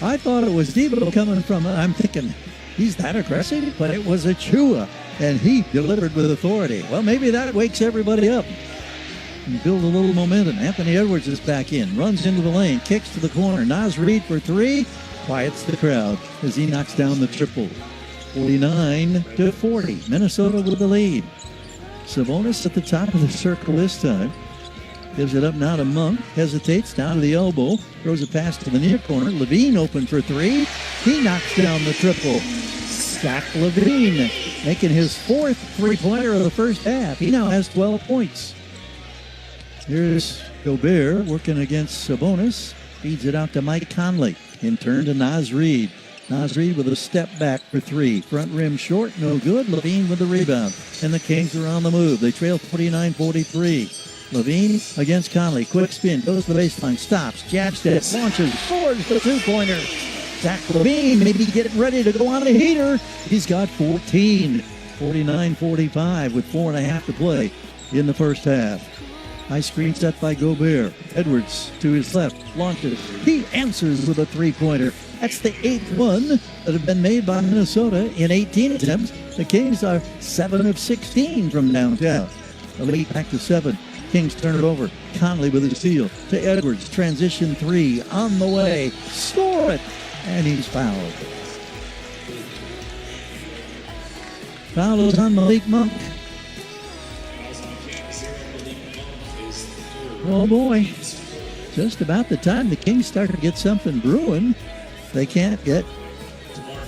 I thought it was Debo coming from it. I'm thinking, he's that aggressive? But it was Achua, and he delivered with authority. Well, maybe that wakes everybody up and build a little momentum. Anthony Edwards is back in, runs into the lane, kicks to the corner. Naz Reid for 3, quiets the crowd as he knocks down the triple. 49-40. Minnesota with the lead. Sabonis at the top of the circle this time. Gives it up now to Monk. Hesitates down to the elbow. Throws a pass to the near corner. Levine open for three. He knocks down the triple. Zach Levine making his fourth three-pointer of the first half. He now has 12 points. Here's Gobert working against Sabonis. Feeds it out to Mike Conley. In turn to Naz Reid. Naz Reid with a step back for three. Front rim short, no good. Levine with the rebound. And the Kings are on the move. They trail 49-43. Levine against Conley. Quick spin. Goes to the baseline. Stops. Jab step. Launches. Scores the two-pointer. Zach Levine maybe getting ready to go on a heater. He's got 14. 49-45 with 4.5 to play in the first half. High screen set by Gobert. Edwards to his left. Launches. He answers with a three-pointer. That's the eighth one that have been made by Minnesota in 18 attempts. The Kings are 7 of 16 from downtown. The lead back to 7. Kings turn it over. Conley with a steal to Edwards. Transition three on the way. Score it! And he's fouled. Foul is on Malik Monk. Oh boy. Just about the time the Kings start to get something brewing, they can't get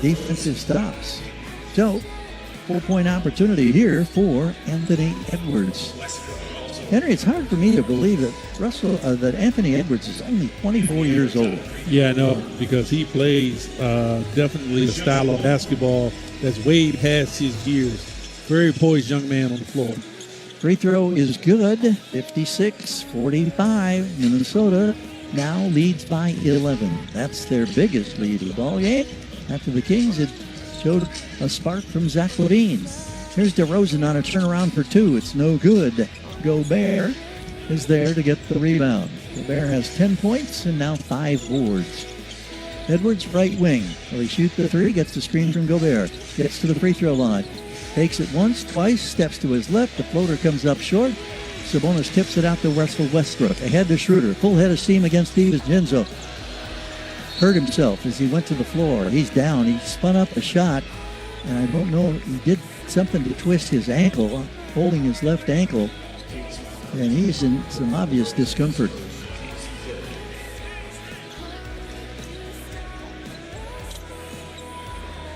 defensive stops. So, 4-point opportunity here for Anthony Edwards. Henry, it's hard for me to believe that Anthony Edwards is only 24 years old. Yeah, I know, because he plays definitely a style of basketball that's way past his years. Very poised young man on the floor. Free throw is good, 56-45. Minnesota now leads by 11. That's their biggest lead of the ball game. After the Kings had showed a spark from Zach Levine. Here's DeRozan on a turnaround for two. It's no good. Gobert is there to get the rebound. Gobert has 10 points and now 5 boards. Edwards, right wing. Will he shoot the three? Gets the screen from Gobert. Gets to the free throw line. Takes it once, twice, steps to his left. The floater comes up short. Sabonis tips it out to Russell Westbrook. Ahead to Schroeder. Full head of steam against DiVincenzo. Hurt himself as he went to the floor. He's down. He spun up a shot. And I don't know, he did something to twist his ankle, holding his left ankle. And he's in some obvious discomfort.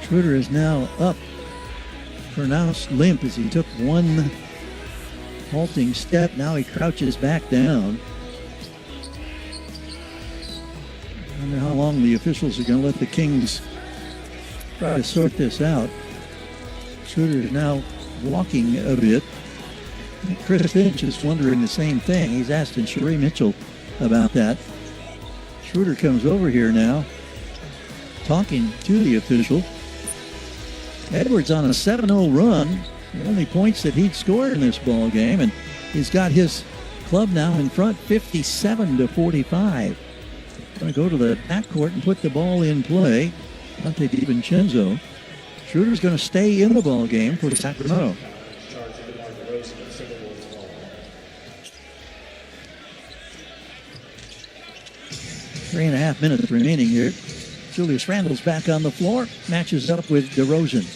Schroeder is now up. Pronounced limp as he took one halting step. Now he crouches back down. I wonder how long the officials are going to let the Kings try to sort this out. Schroeder is now walking a bit. Chris Finch is wondering the same thing. He's asking Sheree Mitchell about that. Schroeder comes over here now, talking to the official. Edwards on a 7-0 run. The only points that he'd scored in this ball game, and he's got his club now in front, 57-45. Going to go to the backcourt and put the ball in play. Dante DiVincenzo. Schroeder's going to stay in the ball game for Sacramento. Three and a half minutes remaining here. Julius Randle's back on the floor. Matches up with DeRozan.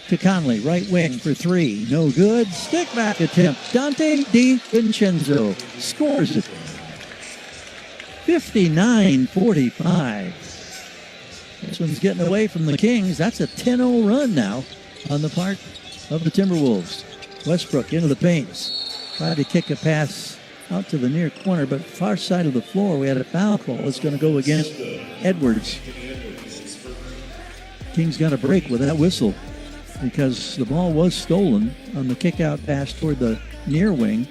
To Conley, right wing for three. No good. Stick back attempt. Dante DiVincenzo scores it. 59-45. This one's getting away from the Kings. That's a 10-0 run now on the part of the Timberwolves. Westbrook into the paints. Tried to kick a pass out to the near corner, but far side of the floor, we had a foul call. It's going to go against Edwards. Kings got a break with that whistle because the ball was stolen on the kick-out pass toward the near wing.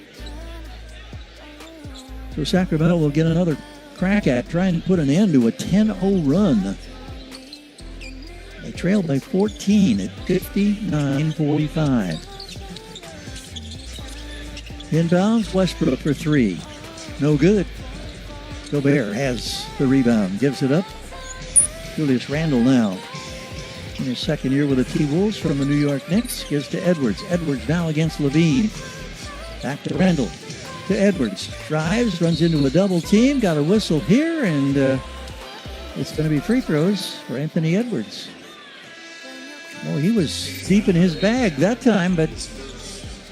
So Sacramento will get another crack at trying to put an end to a 10-0 run. They trailed by 14 at 59-45. Inbounds, Westbrook for three. No good. Gobert has the rebound. Gives it up. Julius Randle now in his second year with the T-Wolves from the New York Knicks. Gives to Edwards. Edwards now against Levine. Back to Randle. To Edwards. Drives, runs into a double team. Got a whistle here, and it's going to be free throws for Anthony Edwards. Well, he was deep in his bag that time, but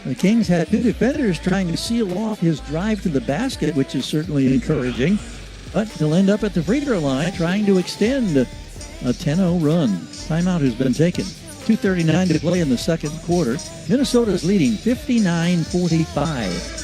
the Kings had two defenders trying to seal off his drive to the basket, which is certainly encouraging. But he'll end up at the free throw line trying to extend a 10-0 run. Timeout has been taken. 2:39 to play in the second quarter. Minnesota's leading 59-45.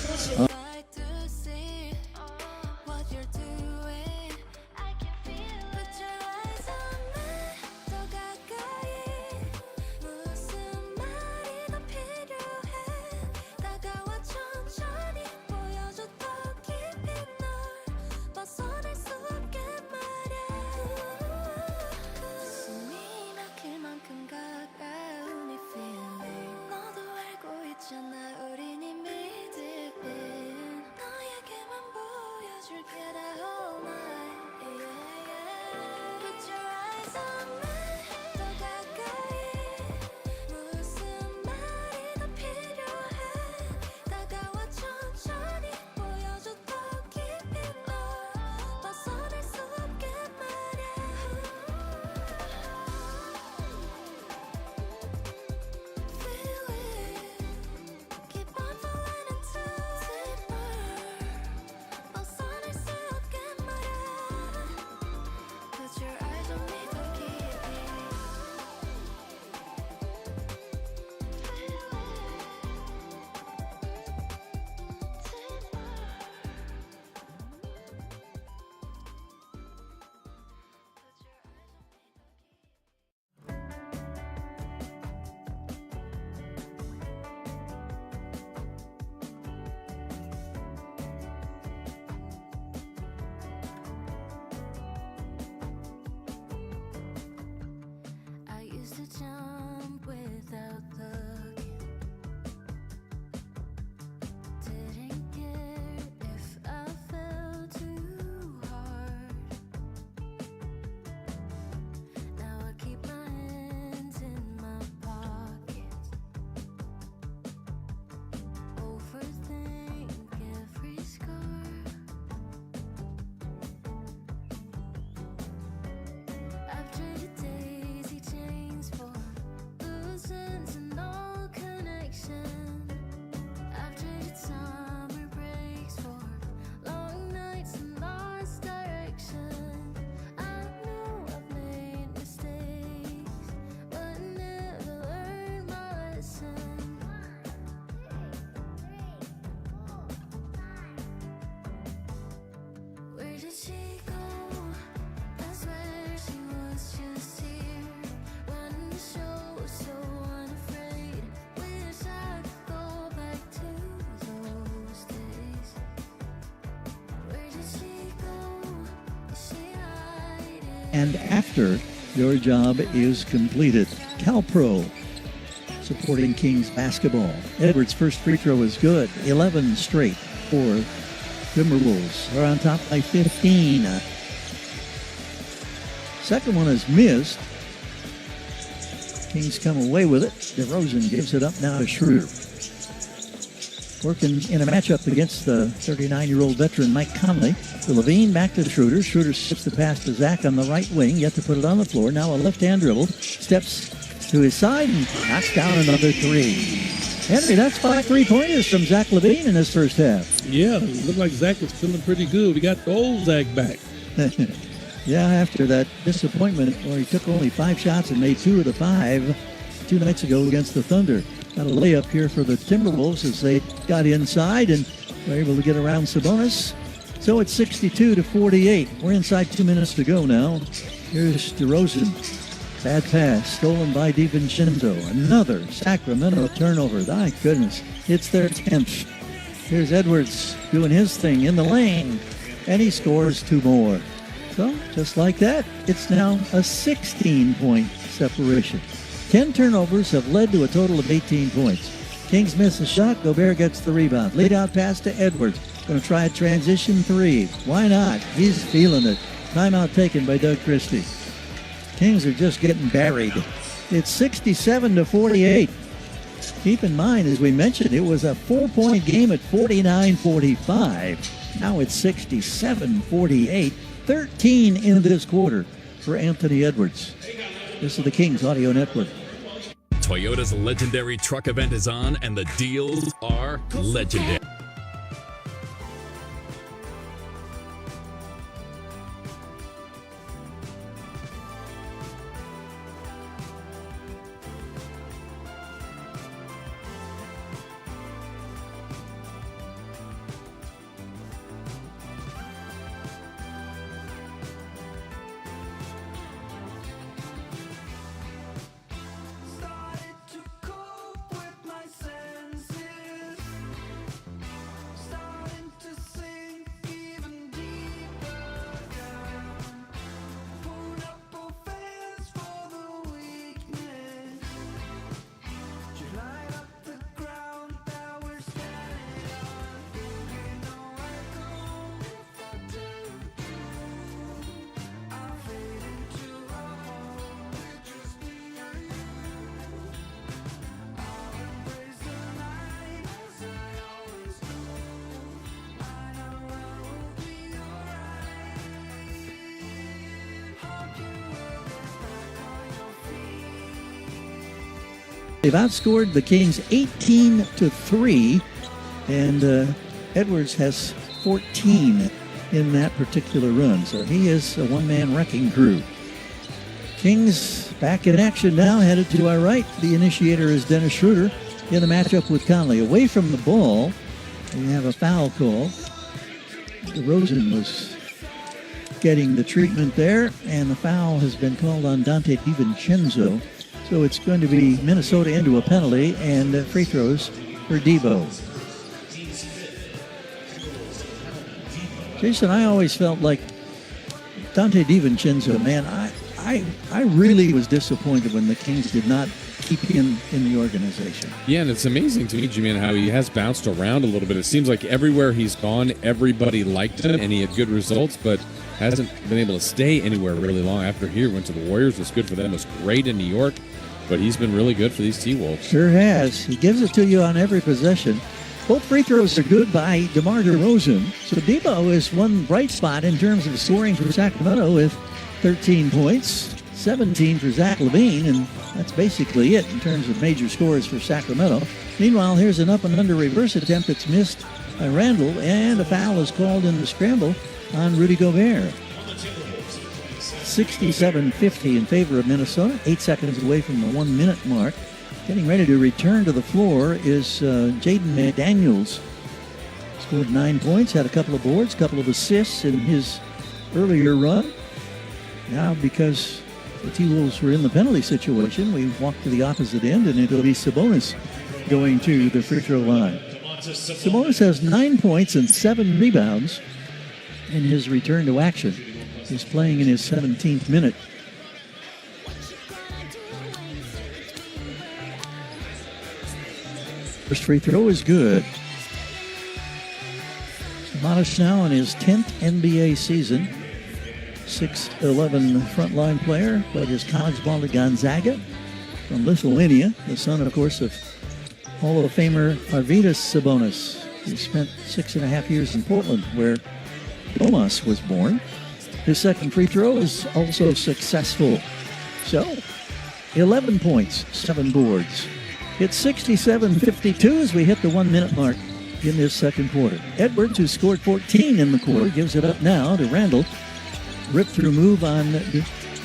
Jump without looking. Didn't care if I fell too hard. Now I keep my hands in my pockets. Overthink every scar. I've traded daisy chains for loose ends and no connection. I've traded summer breaks for long nights and lost direction. I know I've made mistakes, but never learned my lesson. Where did she go? I swear she was just here, running the show, so unafraid. Wish I could go back to those days. Where did she go? Is she hiding? And after your job is completed, CalPro supporting Kings basketball. Edwards' first free throw is good. 11 straight for Timberwolves. They're on top by 15. Second one is missed. Kings come away with it. DeRozan gives it up now to Schroeder. Working in a matchup against the 39-year-old veteran Mike Conley. To Levine, back to Schroeder. Schroeder skips the pass to Zach on the right wing, yet to put it on the floor. Now a left-hand dribble. Steps to his side and knocks down another three. Henry, that's 5 3-pointers from Zach Levine in his first half. Yeah, it looked like Zach was feeling pretty good. We got the old Zach back. Yeah, after that disappointment where he took only 5 shots and made 2 of the 5 2 nights ago against the Thunder. Got a layup here for the Timberwolves as they got inside and were able to get around Sabonis. So it's 62-48. We're inside 2 minutes to go now. Here's DeRozan. Bad pass, stolen by DiVincenzo. Another Sacramento turnover. My goodness, it's their 10th. Here's Edwards doing his thing in the lane, and he scores 2 more. So, just like that, it's now a 16-point separation. 10 turnovers have led to a total of 18 points. Kings miss a shot. Gobert gets the rebound. Lead out pass to Edwards. Going to try a transition 3. Why not? He's feeling it. Timeout taken by Doug Christie. Kings are just getting buried. It's 67-48. Keep in mind, as we mentioned, it was a 4-point game at 49-45. Now it's 67-48. 13 in this quarter for Anthony Edwards. This is the Kings Audio Network. Toyota's legendary truck event is on, and the deals are legendary. They've outscored the Kings 18-3, and Edwards has 14 in that particular run. So he is a one-man wrecking crew. Kings back in action now, headed to our right. The initiator is Dennis Schroeder in the matchup with Conley. Away from the ball, we have a foul call. DeRozan was getting the treatment there, and the foul has been called on Dante DiVincenzo. So it's going to be Minnesota into a penalty and free throws for Debo. Jason, I always felt like Dante DiVincenzo, man, I really was disappointed when the Kings did not keep him in the organization. Yeah, and it's amazing to me, Jimmy, how he has bounced around a little bit. It seems like everywhere he's gone, everybody liked him, and he had good results, but hasn't been able to stay anywhere really long. After here, went to the Warriors, was good for them, was great in New York, but he's been really good for these T-Wolves. Sure has. He gives it to you on every possession. Both free throws are good by DeMar DeRozan. So Debo is one bright spot in terms of scoring for Sacramento with 13 points, 17 for Zach LaVine, and that's basically it in terms of major scores for Sacramento. Meanwhile, here's an up and under reverse attempt that's missed by Randall, and a foul is called in the scramble on Rudy Gobert. 67-50 in favor of Minnesota, 8 seconds away from the 1 minute mark. Getting ready to return to the floor is Jaden McDaniels. Scored 9 points, had a couple of boards, a couple of assists in his earlier run. Now, because the T-Wolves were in the penalty situation, we walk to the opposite end, and it'll be Sabonis going to the free throw line. Sabonis has 9 points and 7 rebounds in his return to action. He's playing in his 17th minute. First free throw is good. Sabonis now in his 10th NBA season. 6'11" frontline player, played his college ball at Gonzaga from Lithuania. The son, of course, of Hall of Famer Arvydas Sabonis. He spent 6.5 years in Portland, where Domas was born. His second free throw is also successful. So, 11 points, 7 boards. It's 67-52 as we hit the 1 minute mark in this second quarter. Edwards, who scored 14 in the quarter, gives it up now to Randall. Rip-through move on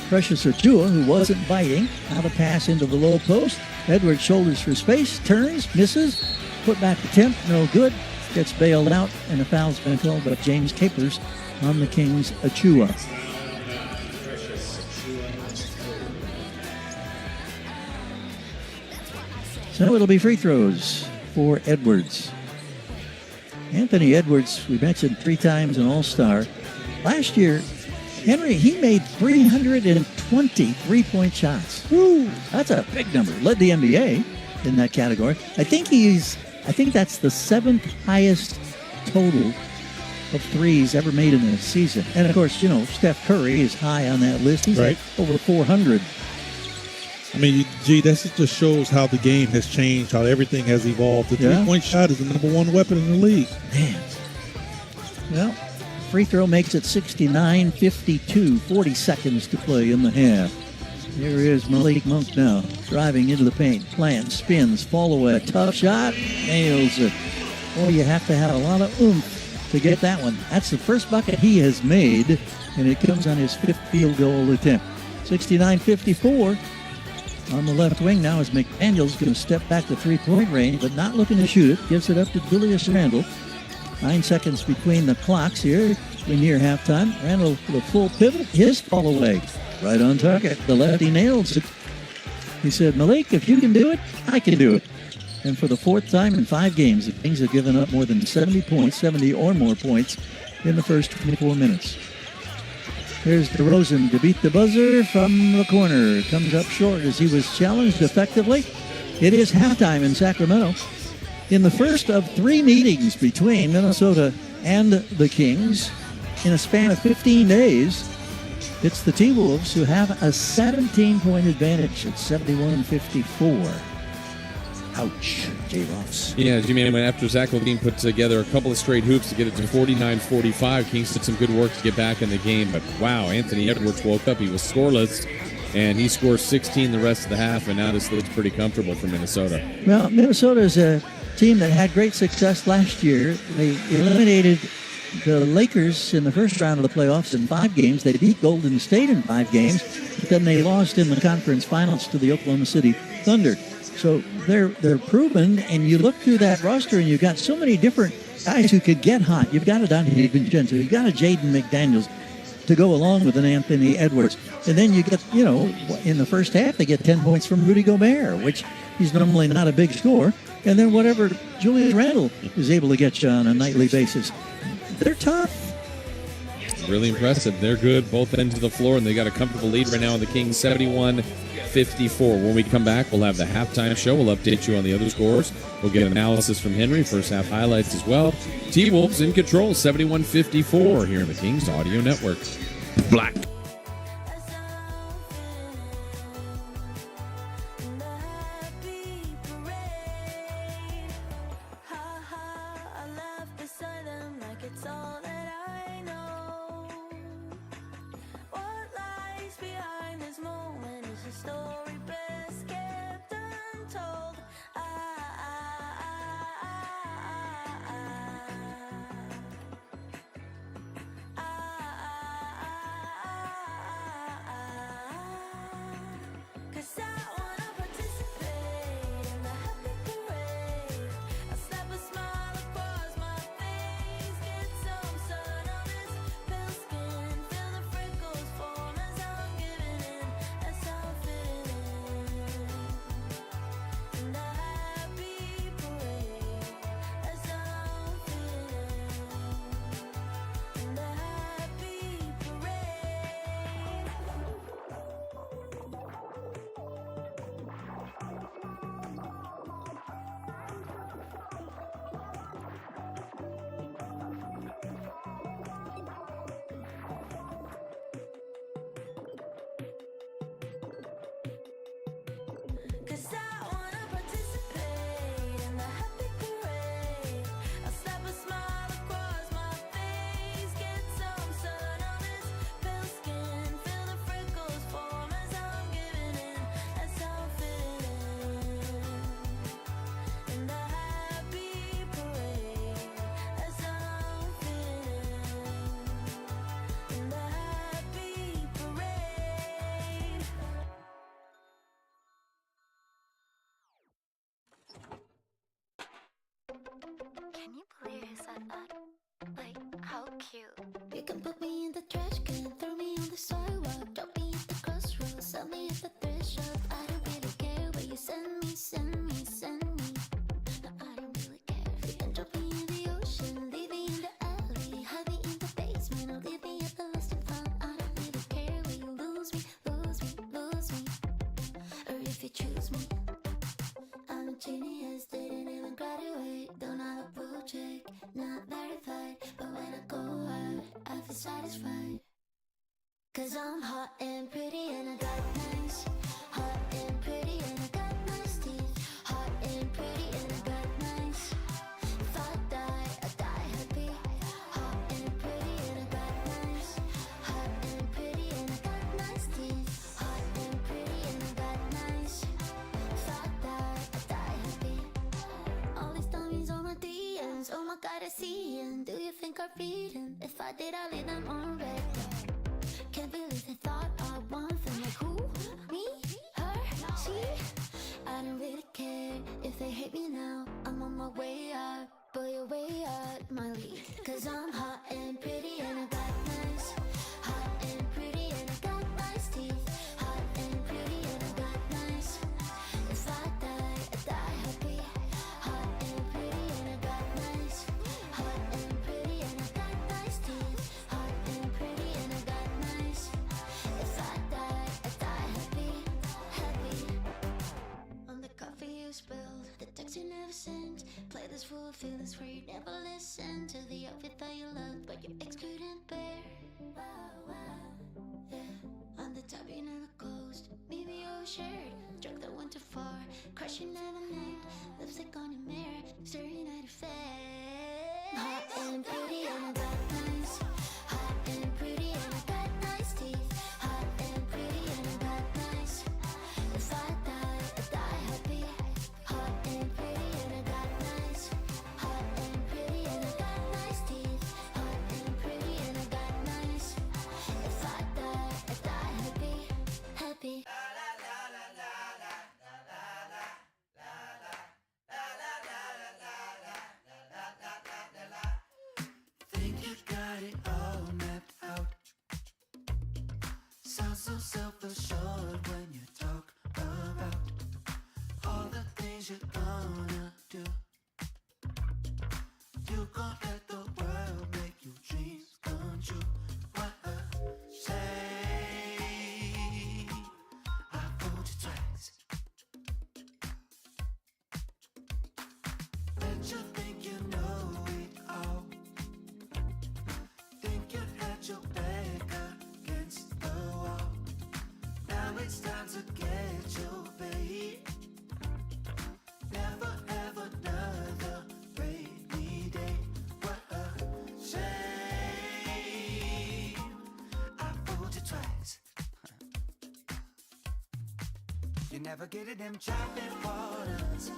Precious Achiuwa, who wasn't biting. Now the pass into the low post. Edwards shoulders for space, turns, misses. Put back attempt, no good. Gets bailed out, and a foul's been called by James Capers on the Kings' Achiuwa. So it'll be free throws for Edwards. Anthony Edwards, we mentioned 3 times an All-Star. Last year, Henry, he made 320 three-point shots. Woo, that's a big number. Led the NBA in that category. I think that's the 7th highest total of threes ever made in a season. And of course, you know, Steph Curry is high on that list. He's right at over 400. I mean, gee, that just shows how the game has changed, how everything has evolved. The three-point shot is the number 1 weapon in the league. Man. Well, free throw makes it 69-52, 40 seconds to play in the half. Here is Malik Monk now, driving into the paint, plants, spins, fall away, tough shot, nails it. Oh, you have to have a lot of oomph to get that one. That's the first bucket he has made, and it comes on his 5th field goal attempt. 69-54 on the left wing now as McDaniel's going to step back to three-point range, but not looking to shoot it. Gives it up to Julius Randle. 9 seconds between the clocks here. We're near halftime. Randle with a full pivot. His fall away. Right on target. The lefty nails it. He said, Malik, if you can do it, I can do it. And for the 4th time in 5 games, the Kings have given up more than 70 points, 70 or more points in the first 24 minutes. Here's DeRozan to beat the buzzer from the corner. Comes up short as he was challenged effectively. It is halftime in Sacramento. In the first of 3 meetings between Minnesota and the Kings, in a span of 15 days, it's the T-Wolves who have a 17-point advantage at 71-54. Ouch, J-Ross. Yeah, as you may know, after Zach Levine put together a couple of straight hoops to get it to 49-45, Kings did some good work to get back in the game. But wow, Anthony Edwards woke up. He was scoreless, and he scores 16 the rest of the half, and now this looks pretty comfortable for Minnesota. Well, Minnesota is a team that had great success last year. They eliminated the Lakers in the first round of the playoffs in 5 games. They beat Golden State in 5 games, but then they lost in the conference finals to the Oklahoma City Thunder. So they're proven, and you look through that roster, and you've got so many different guys who could get hot. You've got a Dante DiVincenzo, you've got a Jaden McDaniels to go along with an Anthony Edwards. And then you get, in the first half, they get 10 points from Rudy Gobert, which he's normally not a big scorer. And then whatever Julius Randle is able to get you on a nightly basis. They're tough. Really impressive. They're good, both ends of the floor, and they got a comfortable lead right now on the Kings, 71-54. When we come back, we'll have the halftime show. We'll update you on the other scores. We'll get analysis from Henry, first half highlights as well. T-Wolves in control, 71-54 here in the Kings Audio Network. Black. Can you believe he said that? Like, how cute. You can put me in the trash can, throw me on the sidewalk, drop me at the crossroads, sell me at the thrift shop. I don't really care where you send me, send me, send me. No, I don't really care. You can drop me in the ocean, leave me in the alley, hide me in the basement, or leave me at the lost and found. I don't really care where you lose me, lose me, lose me, or if you choose me. I'm a genius, didn't even graduate, don't have a blue check, not verified, but when I go out, I feel satisfied. Cause I'm hot and pretty and I got nice, hot and pretty and I got nice teeth, hot and pretty and I got nice. If I die happy, hot and pretty and I got nice, hot and pretty and I got nice teeth, hot and pretty I did, I leave them on red. Can't believe they thought I want them. Like who? Me? Her? She? I don't really care if they hate me now. I'm on my way out, but you're way out my league. Cause I'm hot and pretty and I got nice. Hot and pretty and I got nice teeth. Hot and pretty and I got nice. If I die happy. Hot and pretty and I got nice. Hot and pretty and I got nice teeth. Hot and pretty and I got nice. If I die happy, happy. On the coffee you spilled, the text you never sent. Play this fool feelings where you never listen to the outfit that you loved, but your ex couldn't bear. Yeah. On the top you never closed, maybe overshared. Drug that went too far, crush you never named. Lipstick on your mirror, staring at your face. Hot and pretty and I got nice. Hot and pretty and I got nice teeth. Hot and pretty and I got nice. If I die happy. Hot and pretty and I got nice. Hot and pretty and I got nice teeth. Hot and pretty and I got nice. If I die happy, happy. Think you got it all mapped out. Sound so self-assured when you talk about all the things you're gonna do. You gon' let the world make your dreams come true. What a shame. I fooled you twice. Bet you think you know it all. Think you had your back against the wall. Now it's time to get your bait. Never have another rainy day. What a shame. I fooled you twice. You navigated them chopping waters.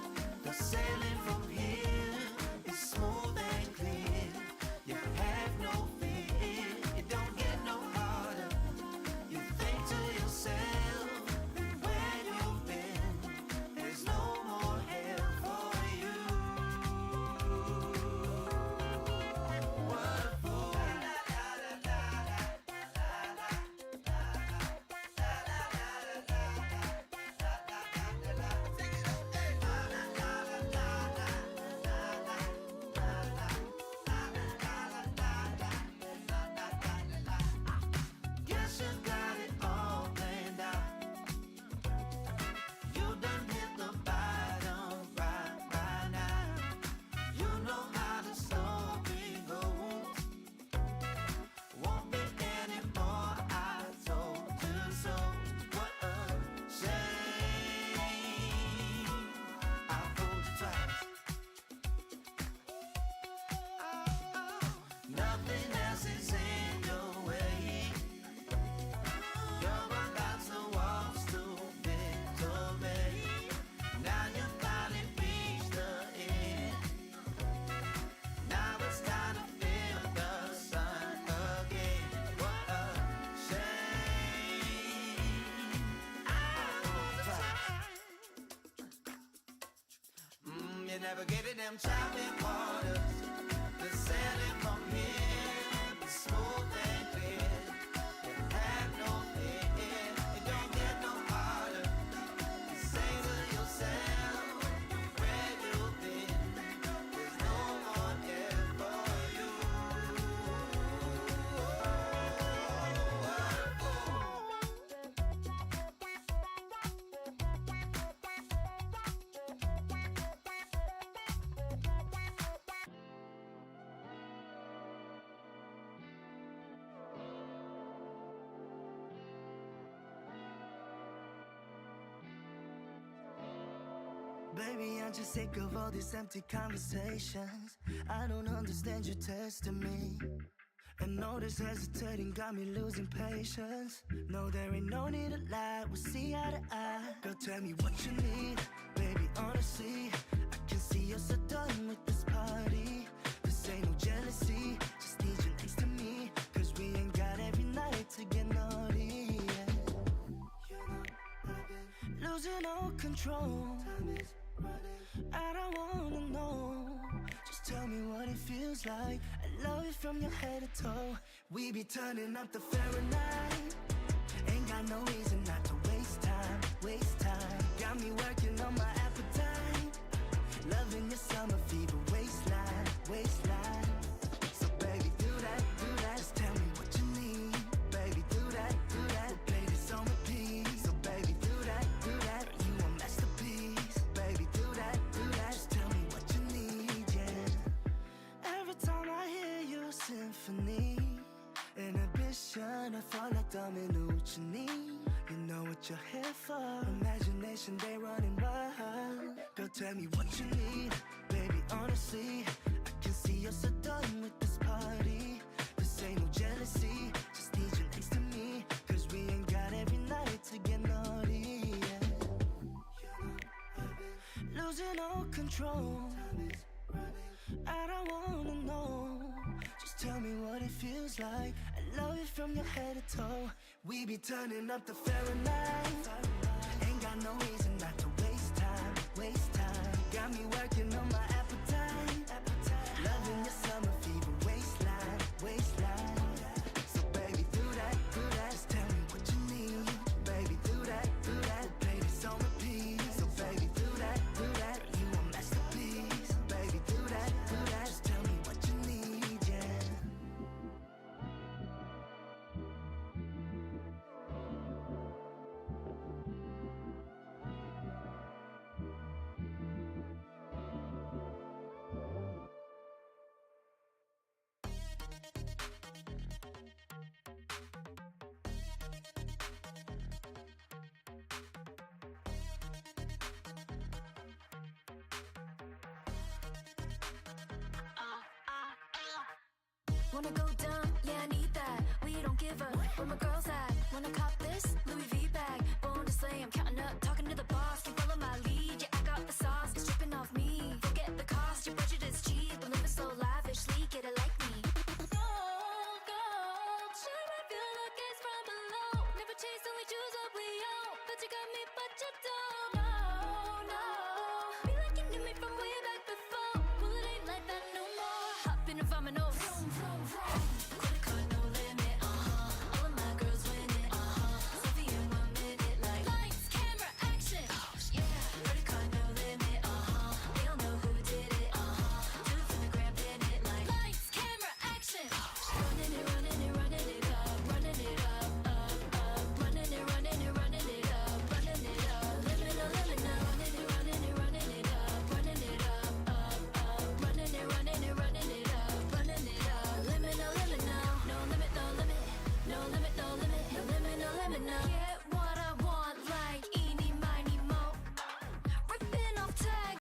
The sailing from here is smooth and clear. You have no fear. It don't get no harder. You think to yourself, where you've been, there's no more hell for you. What a fool. Guess you got it all planned out. You done hit the bottom right now. You know how the story goes. Won't be any more, I told you so. What a shame. I fooled you twice. Nothing else is in your way. You're about to walk to victory. Now you finally reached the end. Now it's time to feel the sun again. What a shame. I fooled you twice. You navigated them chopping waters. The sailing from here is smooth and clear. You have no fear. It don't get no harder. You say to yourself, where you've been, there's no more here for you. What a fool. Baby, I'm just sick of all these empty conversations. I don't understand you testing me. And all this hesitating got me losing patience. No, there ain't no need to lie, we'll see eye to eye. Girl, tell me what you need, baby, honestly. I can see you're so done with this party. This ain't no jealousy, just need you next to me. losing all control. Time is running. I don't wanna know. Just tell me what it feels like. I love it from your head to toe. We be turning up the Fahrenheit. Ain't got no reason not to waste time, waste time. Got me working on my appetite. Loving your summer fever waistline, waistline. So baby, do that, just tell me what you need. Baby, do that, we'll play this on repeat. So baby, do that, girl, you a masterpiece. Baby, do that, just tell me what you need, yeah. Every time I hear your symphony, inhibition, I fall like domino what you need. You know what you're here for. Imagination, they running wild. Girl, tell me what you need. Baby, honestly, I can see you're so done with this party. This ain't no jealousy, just need you next to me. Cause we ain't got every night to get naughty, yeah. Losing all control. I don't wanna know. Just tell me what it feels like. I love it from your head to toe. We be turning up the Fahrenheit. Ain't got no reason not to waste time, waste time. Got me working on my appetite. Loving your summer fever waistline, waistline. So baby, do that, just tell me what you need. Baby, do that, play this on repeat. So baby, do that, you a masterpiece. Baby, do that, just tell me what you need, yeah. Wanna go down? Yeah, I need that. We don't give up. Where my girls at? Wanna cop this Louis V bag? Born to slay, I'm counting up, talking to the boss. Can follow my lead? Yeah, I got the sauce. It's dripping off me. Forget the cost. Your budget is cheap. I'm living so lavishly. Get it like me. Gold, shine my feel like it's from below. Never chase, only choose what we own. But you got me, but you don't. No. Be like you knew me from way back before. Well, it ain't like that no more. Hop in and find my